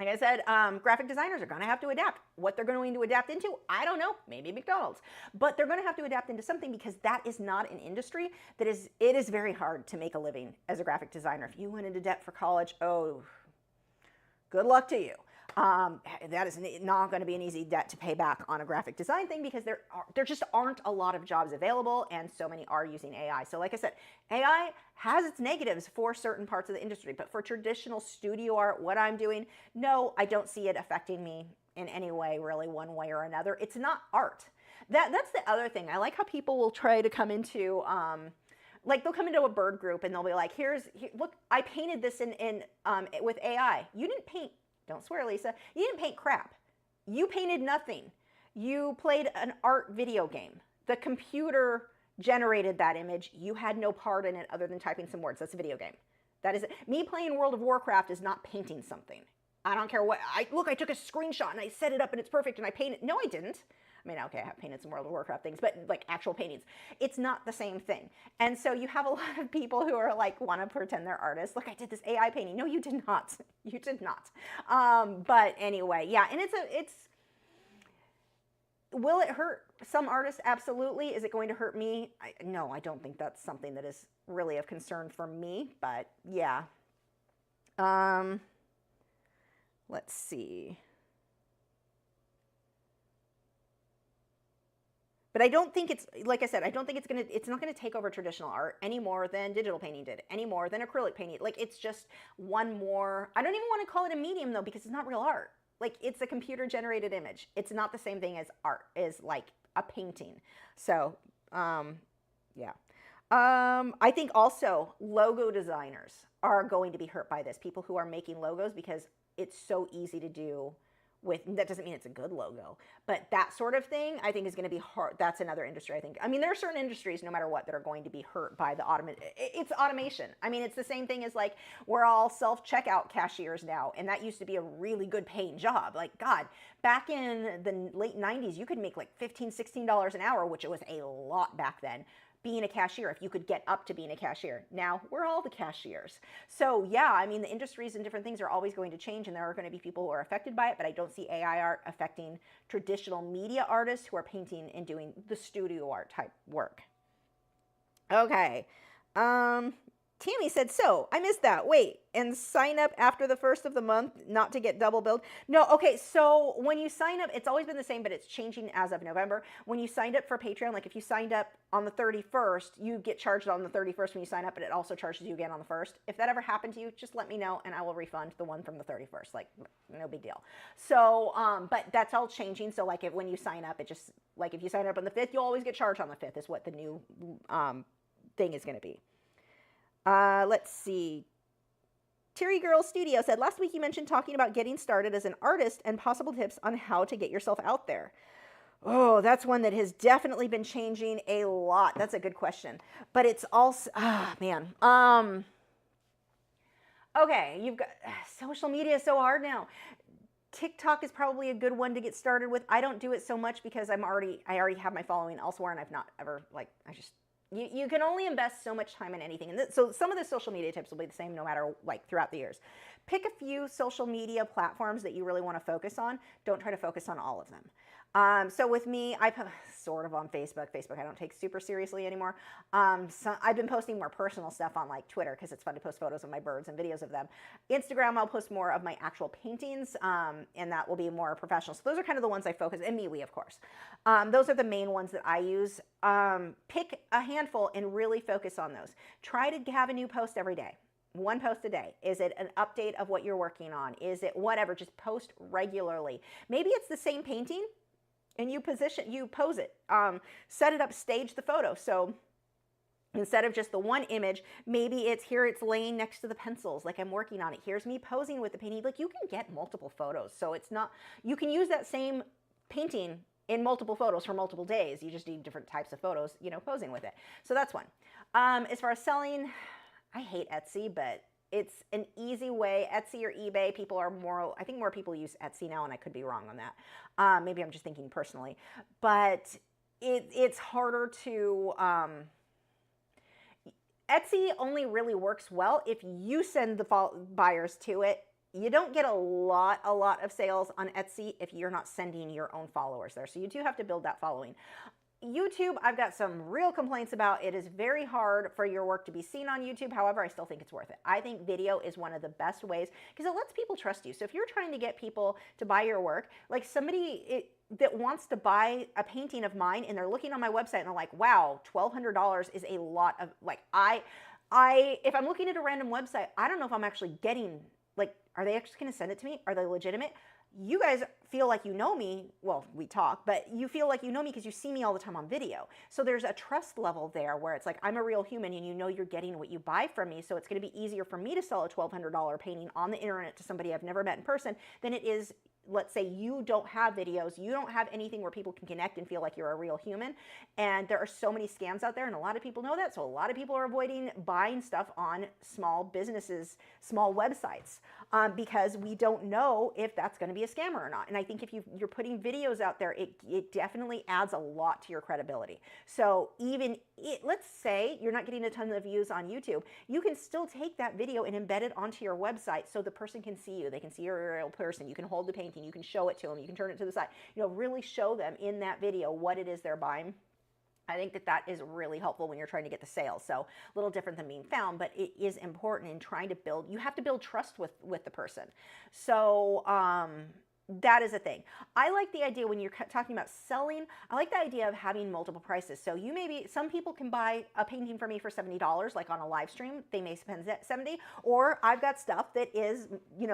Like I said, graphic designers are gonna have to adapt. What they're going to adapt into, I don't know, maybe McDonald's. But they're gonna have to adapt into something because that is not an industry it is very hard to make a living as a graphic designer. If you went into debt for college, oh, good luck to you. That is not going to be an easy debt to pay back on a graphic design thing because there just aren't a lot of jobs available and so many are using AI. So like I said, AI has its negatives for certain parts of the industry, but for traditional studio art, what I'm doing, no, I don't see it affecting me in any way, really, one way or another. It's not art. That's the other thing. I like how people will try to come into like they'll come into a bird group and they'll be like, look, I painted this with AI. You didn't paint. Don't swear, Lisa. You didn't paint crap. You painted nothing. You played an art video game. The computer generated that image. You had no part in it other than typing some words. That's a video game. That is it. Me playing World of Warcraft is not painting something. I don't care what. Look, I took a screenshot and I set it up and it's perfect and I painted. No, I didn't. I mean, okay, I have painted some World of Warcraft things, but like actual paintings. It's not the same thing. And so you have a lot of people who are like, want to pretend they're artists. Look, I did this AI painting. No, you did not. You did not. But anyway, yeah, and will it hurt some artists? Absolutely. Is it going to hurt me? No, I don't think that's something that is really of concern for me, but yeah. Let's see. But I don't think it's, like I said, I don't think it's not gonna take over traditional art any more than digital painting did, any more than acrylic painting. Like it's just one more, I don't even want to call it a medium though, because it's not real art. Like it's a computer generated image. It's not the same thing as art, is like a painting. So, yeah. I think also logo designers are going to be hurt by this. People who are making logos, because it's so easy to do. That doesn't mean it's a good logo, but that sort of thing I think is going to be hard. That's another industry, I think. I mean, there are certain industries, no matter what, that are going to be hurt by the it's automation. I mean, it's the same thing as like we're all self-checkout cashiers now, and that used to be a really good paying job. Like, God, back in the late 90s, you could make like $15, $16 an hour, which it was a lot back then, being a cashier, if you could get up to being a cashier. Now we're all the cashiers. So yeah, I mean, the industries and different things are always going to change, and there are going to be people who are affected by it, but I don't see AI art affecting traditional media artists who are painting and doing the studio art type work. Okay. Tammy said, so I missed that. Wait, and sign up after the 1st of the month, not to get double billed? No, okay, so when you sign up, it's always been the same, but it's changing as of November. When you signed up for Patreon, like if you signed up on the 31st, you get charged on the 31st when you sign up, but it also charges you again on the 1st. If that ever happened to you, just let me know and I will refund the one from the 31st. Like, no big deal. So, but that's all changing. So like when you sign up, it just, like if you sign up on the 5th, you'll always get charged on the 5th is what the new thing is going to be. Let's see. Terry Girl Studio said, last week you mentioned talking about getting started as an artist and possible tips on how to get yourself out there. Oh, that's one that has definitely been changing a lot. That's a good question. But it's also, man. Okay, you've got, social media is so hard now. TikTok is probably a good one to get started with. I don't do it so much because I already have my following elsewhere, and I've not ever, like, You can only invest so much time in anything. And so some of the social media tips will be the same no matter like throughout the years. Pick a few social media platforms that you really want to focus on. Don't try to focus on all of them. So with me, I sort of on Facebook. Facebook I don't take super seriously anymore. So I've been posting more personal stuff on like Twitter because it's fun to post photos of my birds and videos of them. Instagram, I'll post more of my actual paintings, and that will be more professional. So those are kind of the ones I focus, and MeWe, of course. Those are the main ones that I use. Pick a handful and really focus on those. Try to have a new post every day. One post a day. Is it an update of what you're working on? Is it whatever? Just post regularly. Maybe it's the same painting, and you pose it, set it up, stage the photo. So instead of just the one image, maybe it's laying next to the pencils, like I'm working on it. Here's me posing with the painting. Like you can get multiple photos. So it's not, you can use that same painting in multiple photos for multiple days. You just need different types of photos, posing with it. So that's one. As far as selling, I hate Etsy, but it's an easy way. Etsy or eBay, I think more people use Etsy now, and I could be wrong on that. Maybe I'm just thinking personally, but it's harder to, Etsy only really works well if you send the buyers to it. You don't get a lot of sales on Etsy if you're not sending your own followers there. So you do have to build that following. YouTube, I've got some real complaints about. It is very hard for your work to be seen on YouTube. However, I still think it's worth it. I think video is one of the best ways because it lets people trust you. So if you're trying to get people to buy your work, like somebody that wants to buy a painting of mine and they're looking on my website and they're like, wow, $1,200 is a lot of, like, if I'm looking at a random website, I don't know if I'm actually getting, like, are they actually going to send it to me? Are they legitimate? You guys feel like you know me. Well, we talk, but you feel like you know me because you see me all the time on video. So there's a trust level there where it's like, I'm a real human and you know you're getting what you buy from me. So it's going to be easier for me to sell a $1,200 painting on the internet to somebody I've never met in person than it is, let's say you don't have videos, you don't have anything where people can connect and feel like you're a real human. And there are so many scams out there, and a lot of people know that. So a lot of people are avoiding buying stuff on small businesses, small websites, because we don't know if that's going to be a scammer or not. And I think if you're putting videos out there, it definitely adds a lot to your credibility. So let's say you're not getting a ton of views on YouTube, you can still take that video and embed it onto your website so the person can see you. They can see you're a real person. You can hold the painting. You can show it to them. You can turn it to the side. Really show them in that video what it is they're buying. I think that is really helpful when you're trying to get the sale. So a little different than being found, but it is important in trying to build, you have to build trust with the person. So that is a thing. I like the idea when you're talking about selling, I like the idea of having multiple prices. So some people can buy a painting for me for $70, like on a live stream, they may spend $70, or I've got stuff that is,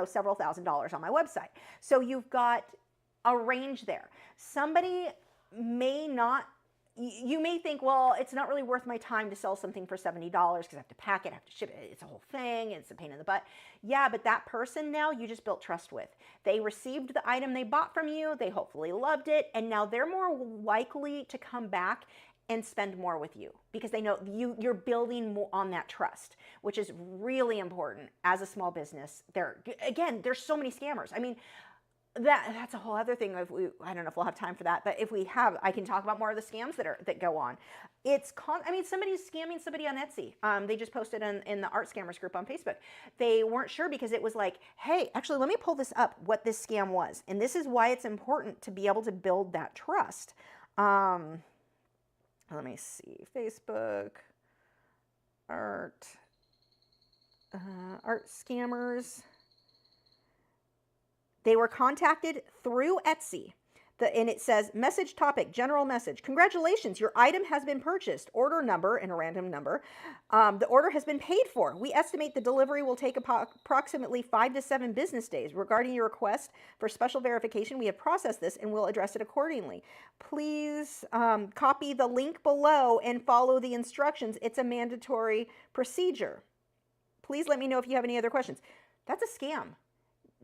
several $1,000s on my website. So you've got a range there. Somebody may not, you may think, well, it's not really worth my time to sell something for $70 because I have to pack it, I have to ship it, it's a whole thing, it's a pain in the butt. Yeah, but that person now you just built trust with. They received the item they bought from you, they hopefully loved it, and now they're more likely to come back and spend more with you because they know you're building more on that trust, which is really important as a small business. There's so many scammers. I mean, that's a whole other thing. I don't know if we'll have time for that, but if we have, I can talk about more of the scams that go on. Somebody's scamming somebody on Etsy. They just posted in the art scammers group on Facebook. They weren't sure because it was like, hey, actually, let me pull this up, what this scam was. And this is why it's important to be able to build that trust. Let me see, Facebook, art scammers. They were contacted through Etsy, and it says, message topic, general message. Congratulations, your item has been purchased. Order number and a random number. The order has been paid for. We estimate the delivery will take approximately 5 to 7 business days. Regarding your request for special verification, we have processed this and will address it accordingly. Please copy the link below and follow the instructions. It's a mandatory procedure. Please let me know if you have any other questions. That's a scam.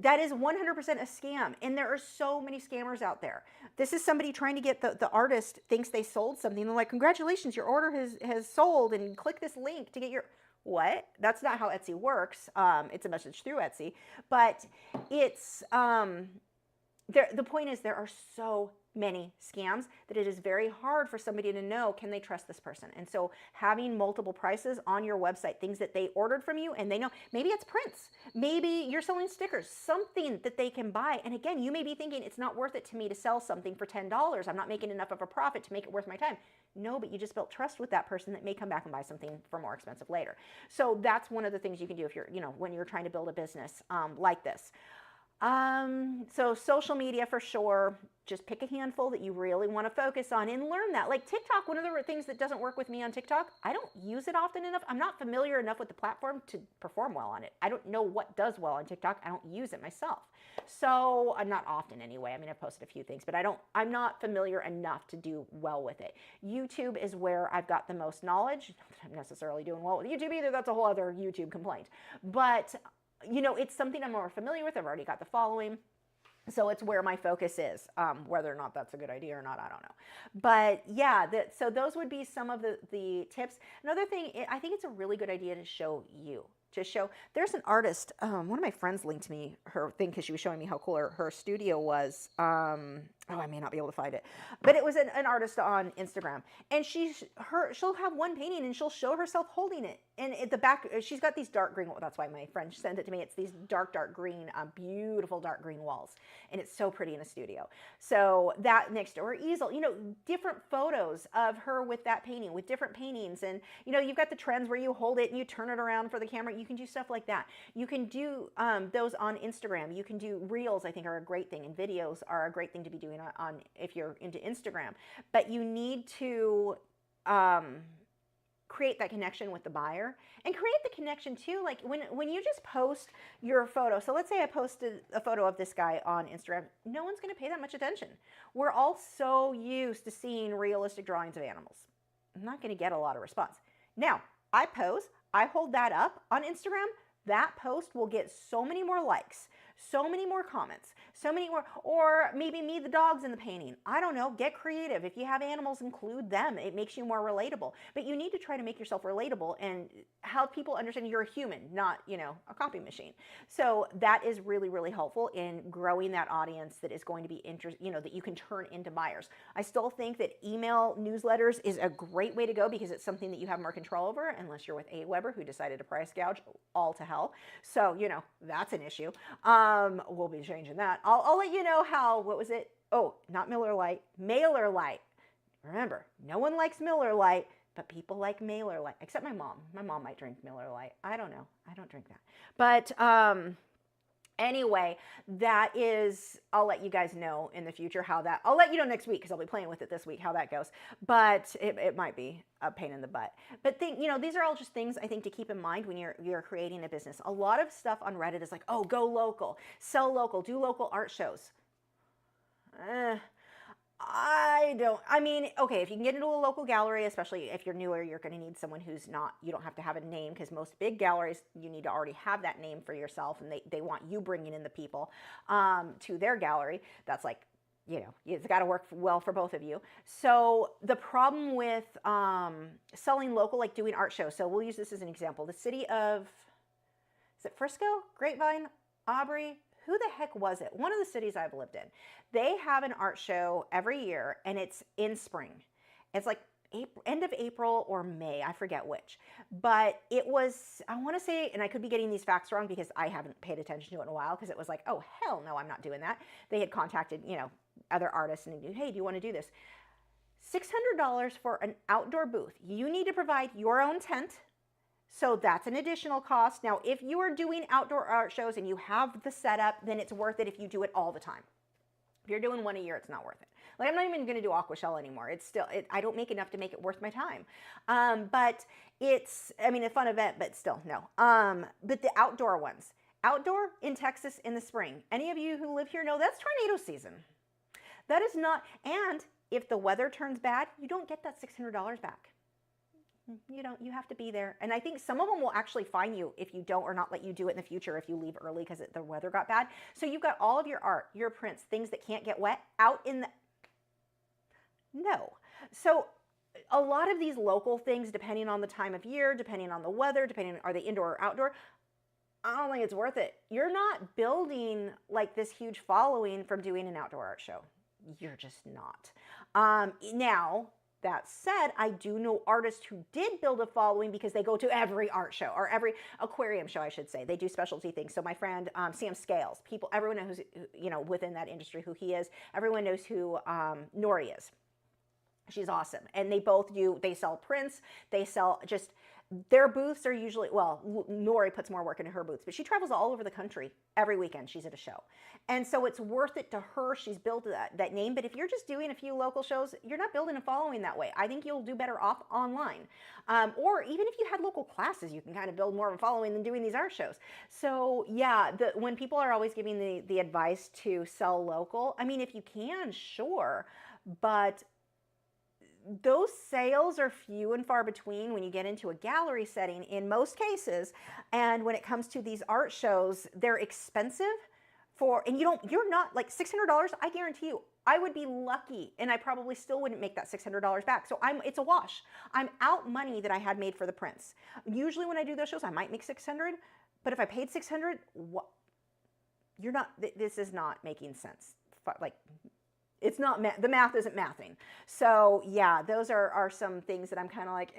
That is 100% a scam. And there are so many scammers out there. This is somebody trying to get the artist thinks they sold something. They're like, congratulations, your order has sold, and click this link to get your, what? That's not how Etsy works. It's a message through Etsy. But it's, the point is there are so many scams that it is very hard for somebody to know, can they trust this person? And so having multiple prices on your website, things that they ordered from you and they know, maybe it's prints, maybe you're selling stickers, something that they can buy. And again, you may be thinking it's not worth it to me to sell something for $10. I'm not making enough of a profit to make it worth my time. No, but you just built trust with that person that may come back and buy something for more expensive later. So that's one of the things you can do if you're, when you're trying to build a business like this. So social media for sure, just pick a handful that you really want to focus on and learn that. Like TikTok, one of the things that doesn't work with me on TikTok, I don't use it often enough. I'm not familiar enough with the platform to perform well on it. I don't know what does well on TikTok. I don't use it myself. So not often anyway. I mean, I've posted a few things, but I'm not familiar enough to do well with it. YouTube is where I've got the most knowledge. Not necessarily doing well with YouTube either. That's a whole other YouTube complaint. But it's something I'm more familiar with. I've already got the following. So it's where my focus is. Whether or not that's a good idea or not, I don't know. But yeah, so those would be some of the tips. Another thing, I think it's a really good idea to show you. There's an artist, one of my friends linked me her thing because she was showing me how cool her studio was. I may not be able to find it, but it was an artist on Instagram, and she'll have one painting and she'll show herself holding it, and at the back she's got these dark green. Well, that's why my friend sent it to me. It's these dark green, beautiful dark green walls, and it's so pretty in a studio. So that next to her easel, different photos of her with that painting, with different paintings, and you've got the trends where you hold it and you turn it around for the camera. You can do stuff like that. You can do those on Instagram. You can do reels. I think are a great thing, and videos are a great thing to be doing on if you're into Instagram. But you need to create that connection with the buyer, and create the connection too. Like when you just post your photo. So let's say I posted a photo of this guy on Instagram. No one's going to pay that much attention. We're all so used to seeing realistic drawings of animals. I'm not going to get a lot of response. Now, I pose, I hold that up on Instagram. That post will get so many more likes, so many more comments, so many more, or maybe me, the dogs in the painting. I don't know, get creative. If you have animals, include them. It makes you more relatable. But you need to try to make yourself relatable and have people understand you're a human, not, a copy machine. So that is really, really helpful in growing that audience that is going to be interested, that you can turn into buyers. I still think that email newsletters is a great way to go because it's something that you have more control over, unless you're with AWeber, who decided to price gouge all to hell. So, that's an issue. We'll be changing that. I'll let you know how, what was it? Oh, not Miller Lite, Mailer Lite. Remember, no one likes Miller Lite, but people like Mailer Lite, except my mom. My mom might drink Miller Lite. I don't know. I don't drink that. But anyway, that is, I'll let you guys know in the future how that, I'll let you know next week because I'll be playing with it this week, how that goes. But it might be a pain in the butt. But these are all just things I think to keep in mind when you're creating a business. A lot of stuff on Reddit is like, oh, go local, sell local, do local art shows. Okay, if you can get into a local gallery, especially if you're newer, you're going to need someone you don't have to have a name, because most big galleries, you need to already have that name for yourself, and they want you bringing in the people to their gallery. That's like, it's got to work well for both of you. So the problem with selling local, like doing art shows, so we'll use this as an example. The city of, is it Frisco, Grapevine, Aubrey? Who the heck was it? One of the cities I've lived in. They have an art show every year, and it's in spring. It's like end of April or May, I forget which. But it was, I want to say, and I could be getting these facts wrong because I haven't paid attention to it in a while, because it was like, oh, hell no, I'm not doing that. They had contacted, other artists and they, hey, do you want to do this? $600 for an outdoor booth. You need to provide your own tent. So that's an additional cost. Now, if you are doing outdoor art shows and you have the setup, then it's worth it if you do it all the time. If you're doing one a year, it's not worth it. Like, I'm not even going to do aqua shell anymore. It's still, I don't make enough to make it worth my time. But it's, a fun event, but still, no. But the outdoor ones, outdoor in Texas in the spring. Any of you who live here know that's tornado season. That is not, and if the weather turns bad, you don't get that $600 back. You have to be there. And I think some of them will actually fine you if you don't, or not let you do it in the future if you leave early because the weather got bad. So you've got all of your art, your prints, things that can't get wet out in the, no. So a lot of these local things, depending on the time of year, depending on the weather, depending on, are they indoor or outdoor, I don't think it's worth it. You're not building like this huge following from doing an outdoor art show. you're just not. Now, that said, I do know artists who did build a following because they go to every art show, or every aquarium show, I should say. They do specialty things. So my friend Sam Scales, everyone knows, you know, within that industry who he is. Everyone knows who Nori is. She's awesome. And they both they sell prints. They sell just, their booths are usually, well, Nori puts more work into her booths, but she travels all over the country every weekend. She's at a show. And so it's worth it to her. She's built that name. But if you're just doing a few local shows, you're not building a following that way. I think you'll do better off online. Or even if you had local classes, you can kind of build more of a following than doing these art shows. So yeah, when people are always giving the advice to sell local, I mean, if you can, sure. But those sales are few and far between when you get into a gallery setting in most cases. And when it comes to these art shows, they're expensive and you're not like $600. I guarantee you, I would be lucky and I probably still wouldn't make that $600 back. So it's a wash. I'm out money that I had made for the prints. Usually when I do those shows, I might make 600, but if I paid 600, this is not making sense. Like, it's not, the math isn't mathing. So yeah, those are some things that I'm kind of like,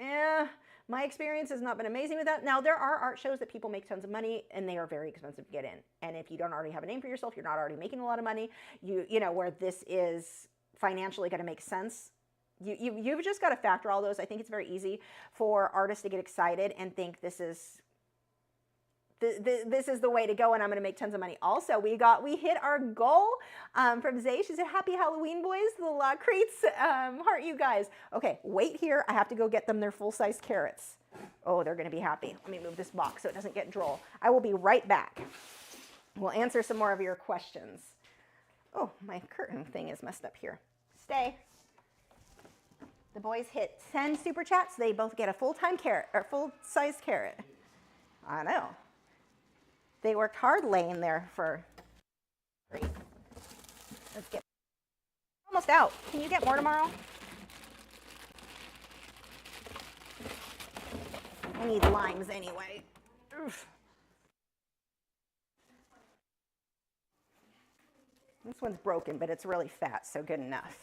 my experience has not been amazing with that. Now, there are art shows that people make tons of money and they are very expensive to get in. And if you don't already have a name for yourself, you're not already making a lot of money, you know, where this is financially going to make sense. You've just got to factor all those. I think it's very easy for artists to get excited and think this is the way to go and I'm going to make tons of money. Also, we hit our goal from Zay. She said, happy Halloween, boys. The Lachri's heart you guys. Okay, wait here. I have to go get them their full-size carrots. Oh, they're going to be happy. Let me move this box so it doesn't get droll. I will be right back. We'll answer some more of your questions. Oh, my curtain thing is messed up here. Stay. The boys hit 10 super chats. They both get a full-time carrot or full-size carrot. I know. They worked hard laying there for free. Let's get almost out. Can you get more tomorrow? I need limes anyway. Oof. This one's broken, but it's really fat, so good enough.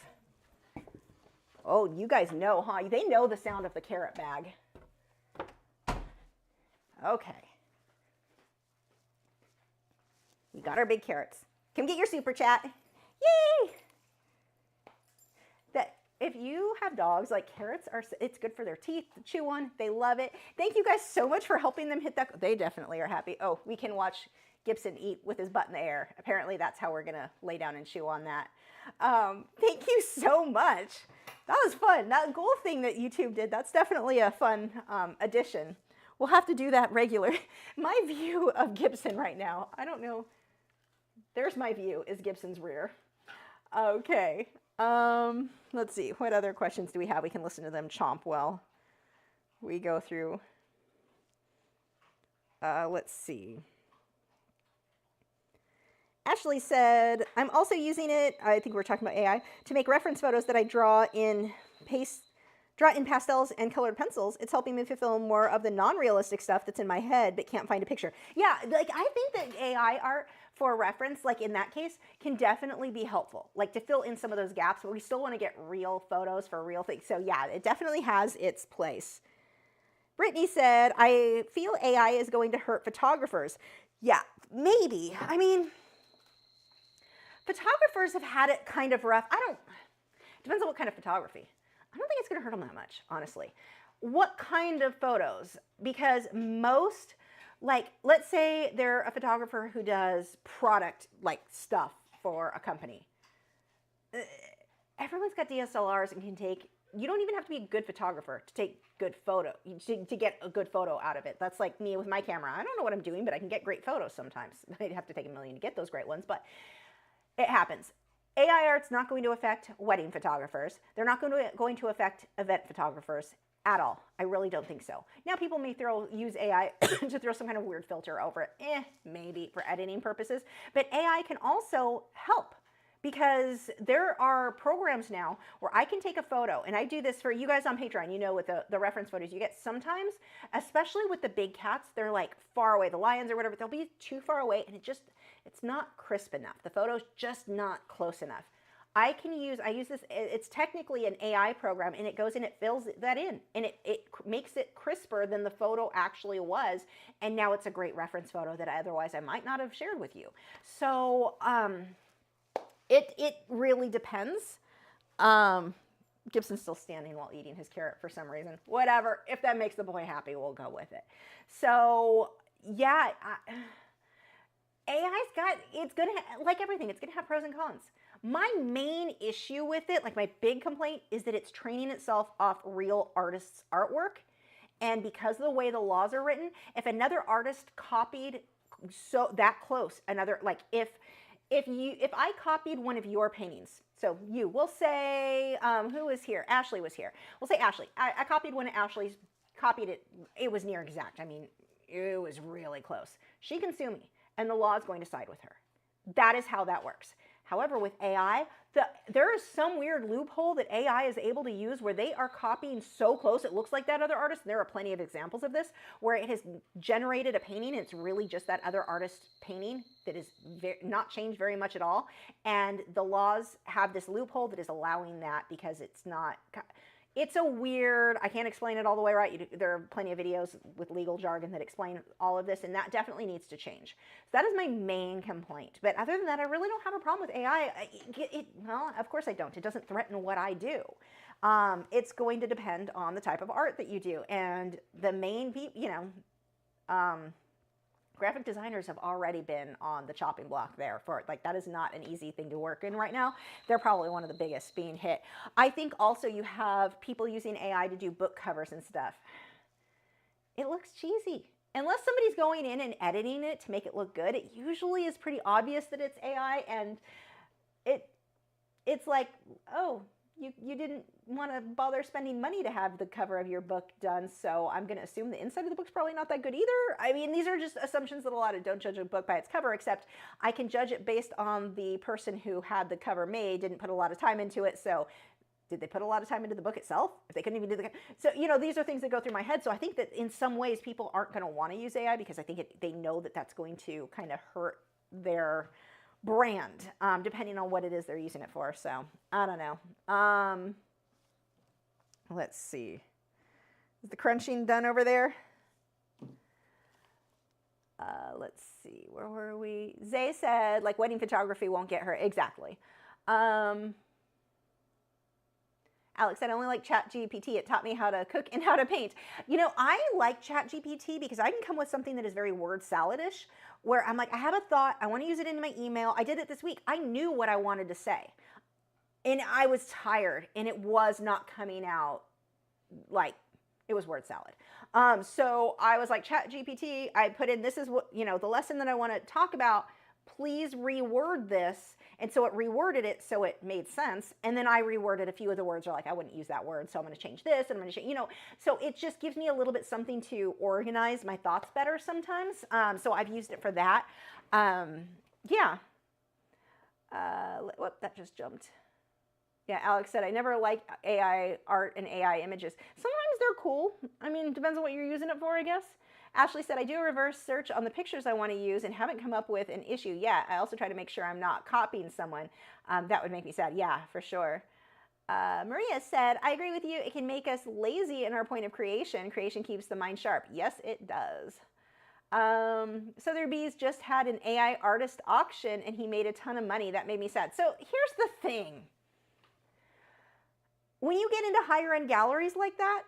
Oh, you guys know, huh? They know the sound of the carrot bag. Okay. We got our big carrots. Come get your super chat. Yay! That if you have dogs, like carrots it's good for their teeth to chew on. They love it. Thank you guys so much for helping them hit that. They definitely are happy. Oh, we can watch Gibson eat with his butt in the air. Apparently that's how we're gonna lay down and chew on that. Thank you so much. That was fun. That goal thing that YouTube did, that's definitely a fun addition. We'll have to do that regular. My view of Gibson right now, I don't know. There's my view, is Gibson's rear. Okay, let's see, what other questions do we have? We can listen to them chomp while we go through. Let's see. Ashley said, I'm also using it, I think we're talking about AI, to make reference photos that I draw in pastels and colored pencils. It's helping me fulfill more of the non-realistic stuff that's in my head but can't find a picture. Yeah, like I think that AI art for reference, like in that case, can definitely be helpful, like to fill in some of those gaps, but we still want to get real photos for real things. So yeah, it definitely has its place. Brittany said, I feel AI is going to hurt photographers. Yeah, maybe. I mean, photographers have had it kind of rough. Depends on what kind of photography. I don't think it's going to hurt them that much, honestly. What kind of photos? Because most, like, let's say they're a photographer who does product, like, stuff for a company. Everyone's got DSLRs and can take, you don't even have to be a good photographer to take good photo, to get a good photo out of it. That's like me with my camera. I don't know what I'm doing, but I can get great photos sometimes. I'd have to take a million to get those great ones, but it happens. AI art's not going to affect wedding photographers. They're not going to affect event photographers at all. I really don't think so. Now people may use AI to throw some kind of weird filter over it. Maybe for editing purposes. But AI can also help because there are programs now where I can take a photo, and I do this for you guys on Patreon, you know, with the reference photos you get sometimes, especially with the big cats, they're like far away, the lions or whatever, they'll be too far away and it's not crisp enough. The photo's just not close enough. I use this, it's technically an AI program, and it goes in, it fills that in, and it makes it crisper than the photo actually was, and now it's a great reference photo that otherwise I might not have shared with you. So it really depends. Gibson's still standing while eating his carrot for some reason. Whatever, if that makes the boy happy, we'll go with it. So yeah, AI's got, it's gonna, like everything, it's gonna have pros and cons. My main issue with it, like my big complaint, is that it's training itself off real artists' artwork. And because of the way the laws are written, if another artist copied so that close, another, like if I copied one of your paintings, so we'll say, who was here? Ashley was here. We'll say Ashley. I copied one of Ashley's, copied it. It was near exact. I mean, it was really close. She can sue me, and the law is going to side with her. That is how that works. However, with AI, there is some weird loophole that AI is able to use where they are copying so close it looks like that other artist. And there are plenty of examples of this where it has generated a painting. It's really just that other artist's painting that is not changed very much at all. And the laws have this loophole that is allowing that because it's not... It's a weird, I can't explain it all the way right. There are plenty of videos with legal jargon that explain all of this, and that definitely needs to change. So that is my main complaint. But other than that, I really don't have a problem with AI. Well, of course I don't. It doesn't threaten what I do. It's going to depend on the type of art that you do. And the main people, graphic designers have already been on the chopping block there for, like, that is not an easy thing to work in right now. They're probably one of the biggest being hit. I think also you have people using AI to do book covers and stuff. It looks cheesy. Unless somebody's going in and editing it to make it look good, it usually is pretty obvious that it's AI, and it's like, oh, you didn't want to bother spending money to have the cover of your book done, so I'm going to assume the inside of the book's probably not that good either. I mean, these are just assumptions that a lot of don't judge a book by its cover, except I can judge it based on the person who had the cover made, didn't put a lot of time into it, so did they put a lot of time into the book itself? If they couldn't even do the... So, these are things that go through my head, so I think that in some ways people aren't going to want to use AI because I think they know that that's going to kind of hurt their brand, depending on what it is they're using it for. So I don't know. Let's see. Is the crunching done over there? Let's see. Where were we? Zay said, like, wedding photography won't get her. Exactly. Alex said, I only like ChatGPT. It taught me how to cook and how to paint. I like ChatGPT because I can come with something that is very word salad-ish, where I'm like, I have a thought. I want to use it in my email. I did it this week. I knew what I wanted to say. And I was tired, and it was not coming out like it was word salad. So I was like, ChatGPT, I put in, this is what, the lesson that I want to talk about. Please reword this. And so it reworded it so it made sense. And then I reworded a few of the words, or like, I wouldn't use that word, so I'm going to change this, and I'm going to change, so it just gives me a little bit something to organize my thoughts better sometimes. So I've used it for that. Yeah. Whoop, that just jumped. Yeah, Alex said, I never like AI art and AI images. Sometimes they're cool. I mean, depends on what you're using it for, I guess. Ashley said, I do a reverse search on the pictures I want to use and haven't come up with an issue yet. I also try to make sure I'm not copying someone. That would make me sad. Yeah, for sure. Maria said, I agree with you. It can make us lazy in our point of creation. Creation keeps the mind sharp. Yes, it does. Southerbees just had an AI artist auction and he made a ton of money. That made me sad. So here's the thing. When you get into higher end galleries like that,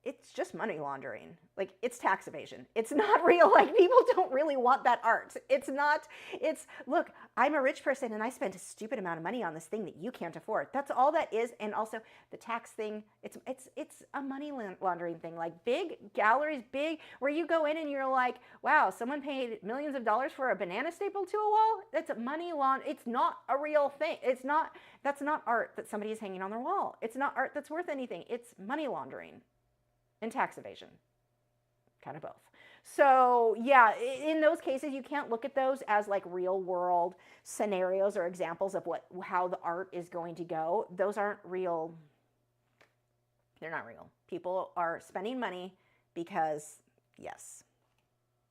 it's just money laundering. Like, it's tax evasion. It's not real. Like, people don't really want that art. It's not, look, I'm a rich person and I spent a stupid amount of money on this thing that you can't afford. That's all that is. And also the tax thing, it's a money laundering thing. Like, big galleries, where you go in and you're like, wow, someone paid millions of dollars for a banana stapled to a wall? That's a money laundering. It's not a real thing. That's not art that somebody is hanging on their wall. It's not art that's worth anything. It's money laundering and tax evasion. Kind of both. So yeah, in those cases, you can't look at those as like real world scenarios or examples of how the art is going to go. Those aren't real. They're not real. People are spending money because, yes,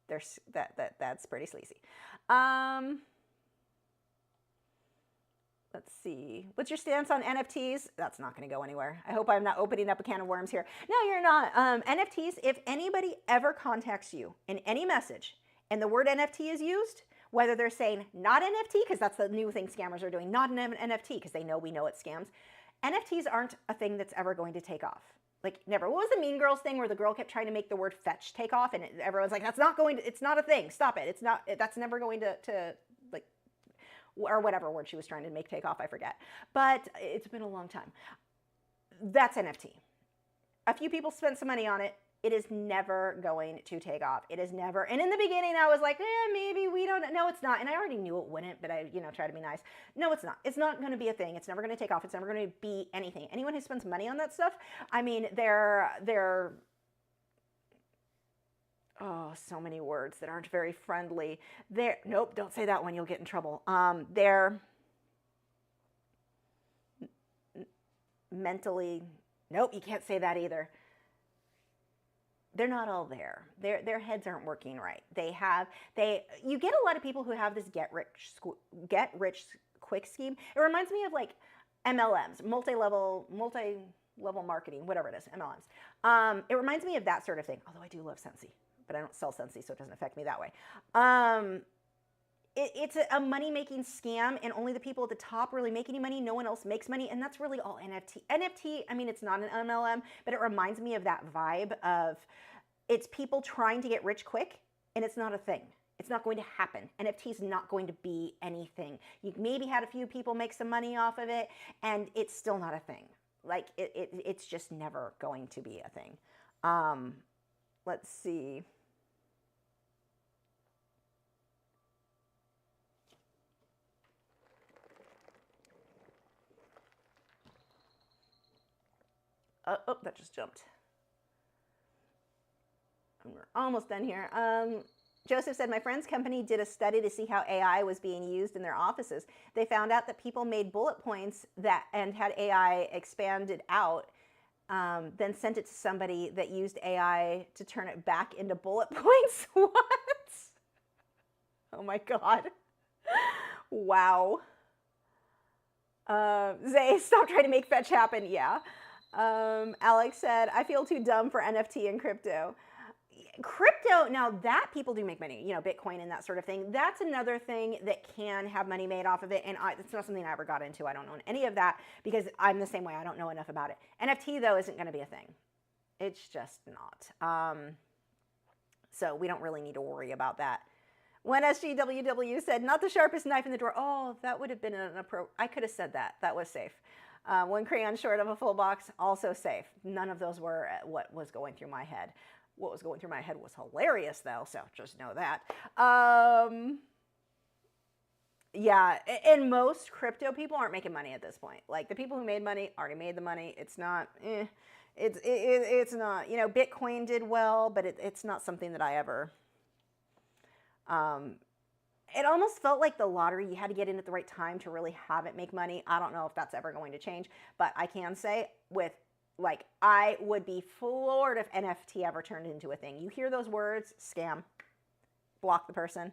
that's pretty sleazy. Let's see. What's your stance on NFTs? That's not going to go anywhere. I hope I'm not opening up a can of worms here. No, you're not. NFTs, if anybody ever contacts you in any message and the word NFT is used, whether they're saying not NFT, because that's the new thing scammers are doing, not an NFT, because they know we know it's scams. NFTs aren't a thing that's ever going to take off. Like, never. What was the Mean Girls thing where the girl kept trying to make the word fetch take off, and everyone's like, that's not going to, it's not a thing. Stop it. It's not, that's never going to like, or whatever word she was trying to make take off, I forget. But it's been a long time. That's NFT. A few people spent some money on it. It is never going to take off. It is never. And in the beginning, I was like, maybe we don't. No, it's not. And I already knew it wouldn't, but I, try to be nice. No, it's not. It's not going to be a thing. It's never going to take off. It's never going to be anything. Anyone who spends money on that stuff, I mean, they're oh, so many words that aren't very friendly. Nope, don't say that one. You'll get in trouble. They're mentally, nope, you can't say that either. They're not all there. Their heads aren't working right. You get a lot of people who have this get rich quick scheme. It reminds me of like MLMs, multi-level marketing, whatever it is, MLMs. It reminds me of that sort of thing. Although I do love Scentsy, but I don't sell Scentsy, so it doesn't affect me that way. It's a money-making scam, and only the people at the top really make any money. No one else makes money, and that's really all NFT. NFT, I mean, it's not an MLM, but it reminds me of that vibe of it's people trying to get rich quick, and it's not a thing. It's not going to happen. NFT is not going to be anything. You maybe had a few people make some money off of it, and it's still not a thing. Like, it's just never going to be a thing. Let's see. Oh, that just jumped. We're almost done here. Joseph said, my friend's company did a study to see how AI was being used in their offices. They found out that people made bullet points and had AI expanded out, then sent it to somebody that used AI to turn it back into bullet points. What? Oh my God. Wow. Zay, stop trying to make fetch happen. Yeah. Alex said, I feel too dumb for NFT and crypto. Crypto, now that people do make money, Bitcoin and that sort of thing, that's another thing that can have money made off of it. And it's not something I ever got into. I don't own any of that because I'm the same way. I don't know enough about it. NFT, though, isn't going to be a thing. It's just not. So we don't really need to worry about that. When SGWW said, not the sharpest knife in the drawer. Oh, that would have been an appropriate. I could have said that. That was safe. One crayon short of a full box, also safe. None of those were what was going through my head. What was going through my head was hilarious, though, so just know that. Yeah, and most crypto people aren't making money at this point. Like, the people who made money already made the money. It's not, it's not, Bitcoin did well, but it's not something that I ever, it almost felt like the lottery. You had to get in at the right time to really have it make money. I don't know if that's ever going to change, but I can say I would be floored if NFT ever turned into a thing. You hear those words, scam, block the person.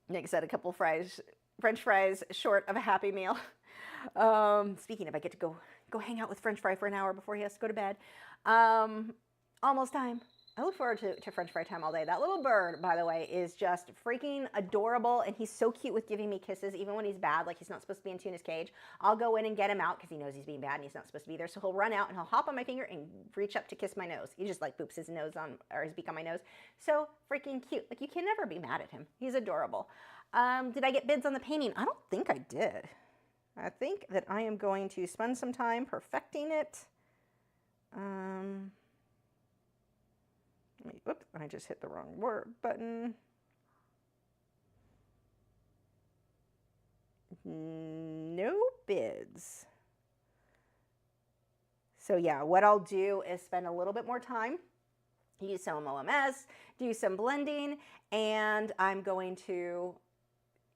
Nick said a couple French fries short of a Happy Meal. Speaking of, I get to go hang out with French Fry for an hour before he has to go to bed. Almost time. I look forward to French fry time all day. That little bird, by the way, is just freaking adorable, and he's so cute with giving me kisses, even when he's bad, like he's not supposed to be in Tuna's cage. I'll go in and get him out because he knows he's being bad and he's not supposed to be there, so he'll run out and he'll hop on my finger and reach up to kiss my nose. He just like boops his nose on, or his beak on my nose. So freaking cute. Like, you can never be mad at him. He's adorable. Did I get bids on the painting? I don't think I did. I think that I am going to spend some time perfecting it. Oops, I just hit the wrong button. No bids. So yeah, what I'll do is spend a little bit more time, use some OMS, do some blending, and I'm going to,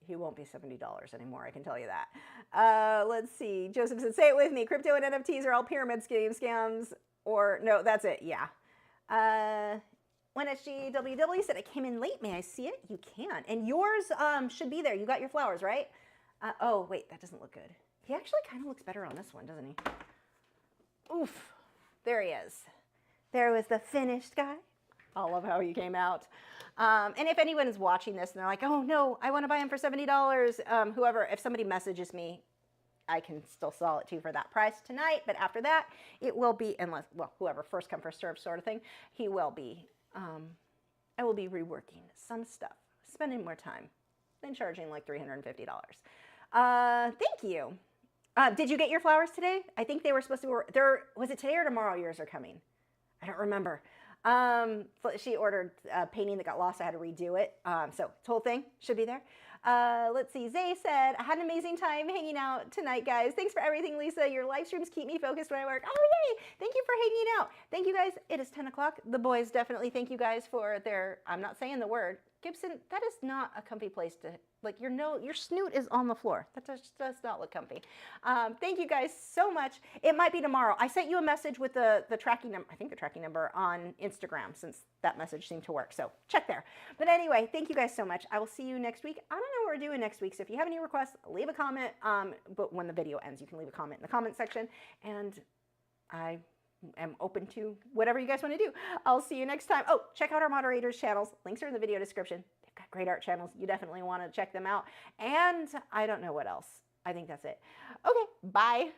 he won't be $70 anymore, I can tell you that. Let's see, Joseph said, say it with me, crypto and NFTs are all pyramid scams, or no, that's it, yeah. When SGWW said, I came in late, may I see it? You can. And yours should be there. You got your flowers, right? Oh, wait, that doesn't look good. He actually kind of looks better on this one, doesn't he? Oof. There he is. There was the finished guy. I love how he came out. And if anyone is watching this and they're like, oh no, I want to buy him for $70, whoever, if somebody messages me, I can still sell it to you for that price tonight. But after that, it will be, unless, well, whoever, first come, first serve sort of thing, he will be, I will be reworking some stuff, spending more time than charging like $350. Thank you. Did you get your flowers today? I think they were supposed to be, was it today or tomorrow yours are coming? I don't remember. She ordered a painting that got lost. I had to redo it. So this whole thing should be there. Let's see. Zay said, I had an amazing time hanging out tonight, guys. Thanks for everything, Lisa. Your live streams keep me focused when I work. Oh, yay. Thank you for hanging out. Thank you, guys. It is 10 o'clock. The boys definitely thank you guys for their, I'm not saying the word. Gibson, that is not a comfy place to, like, your snoot is on the floor. That does not look comfy. Thank you guys so much. It might be tomorrow. I sent you a message with the tracking number, I think the tracking number on Instagram, since that message seemed to work. So check there. But anyway, thank you guys so much. I will see you next week. I don't know what we're doing next week. So if you have any requests, leave a comment. But when the video ends, you can leave a comment in the comment section. And I am open to whatever you guys want to do. I'll see you next time. Oh, check out our moderators' channels. Links are in the video description. They've got great art channels. You definitely want to check them out. And I don't know what else. I think that's it. Okay, bye.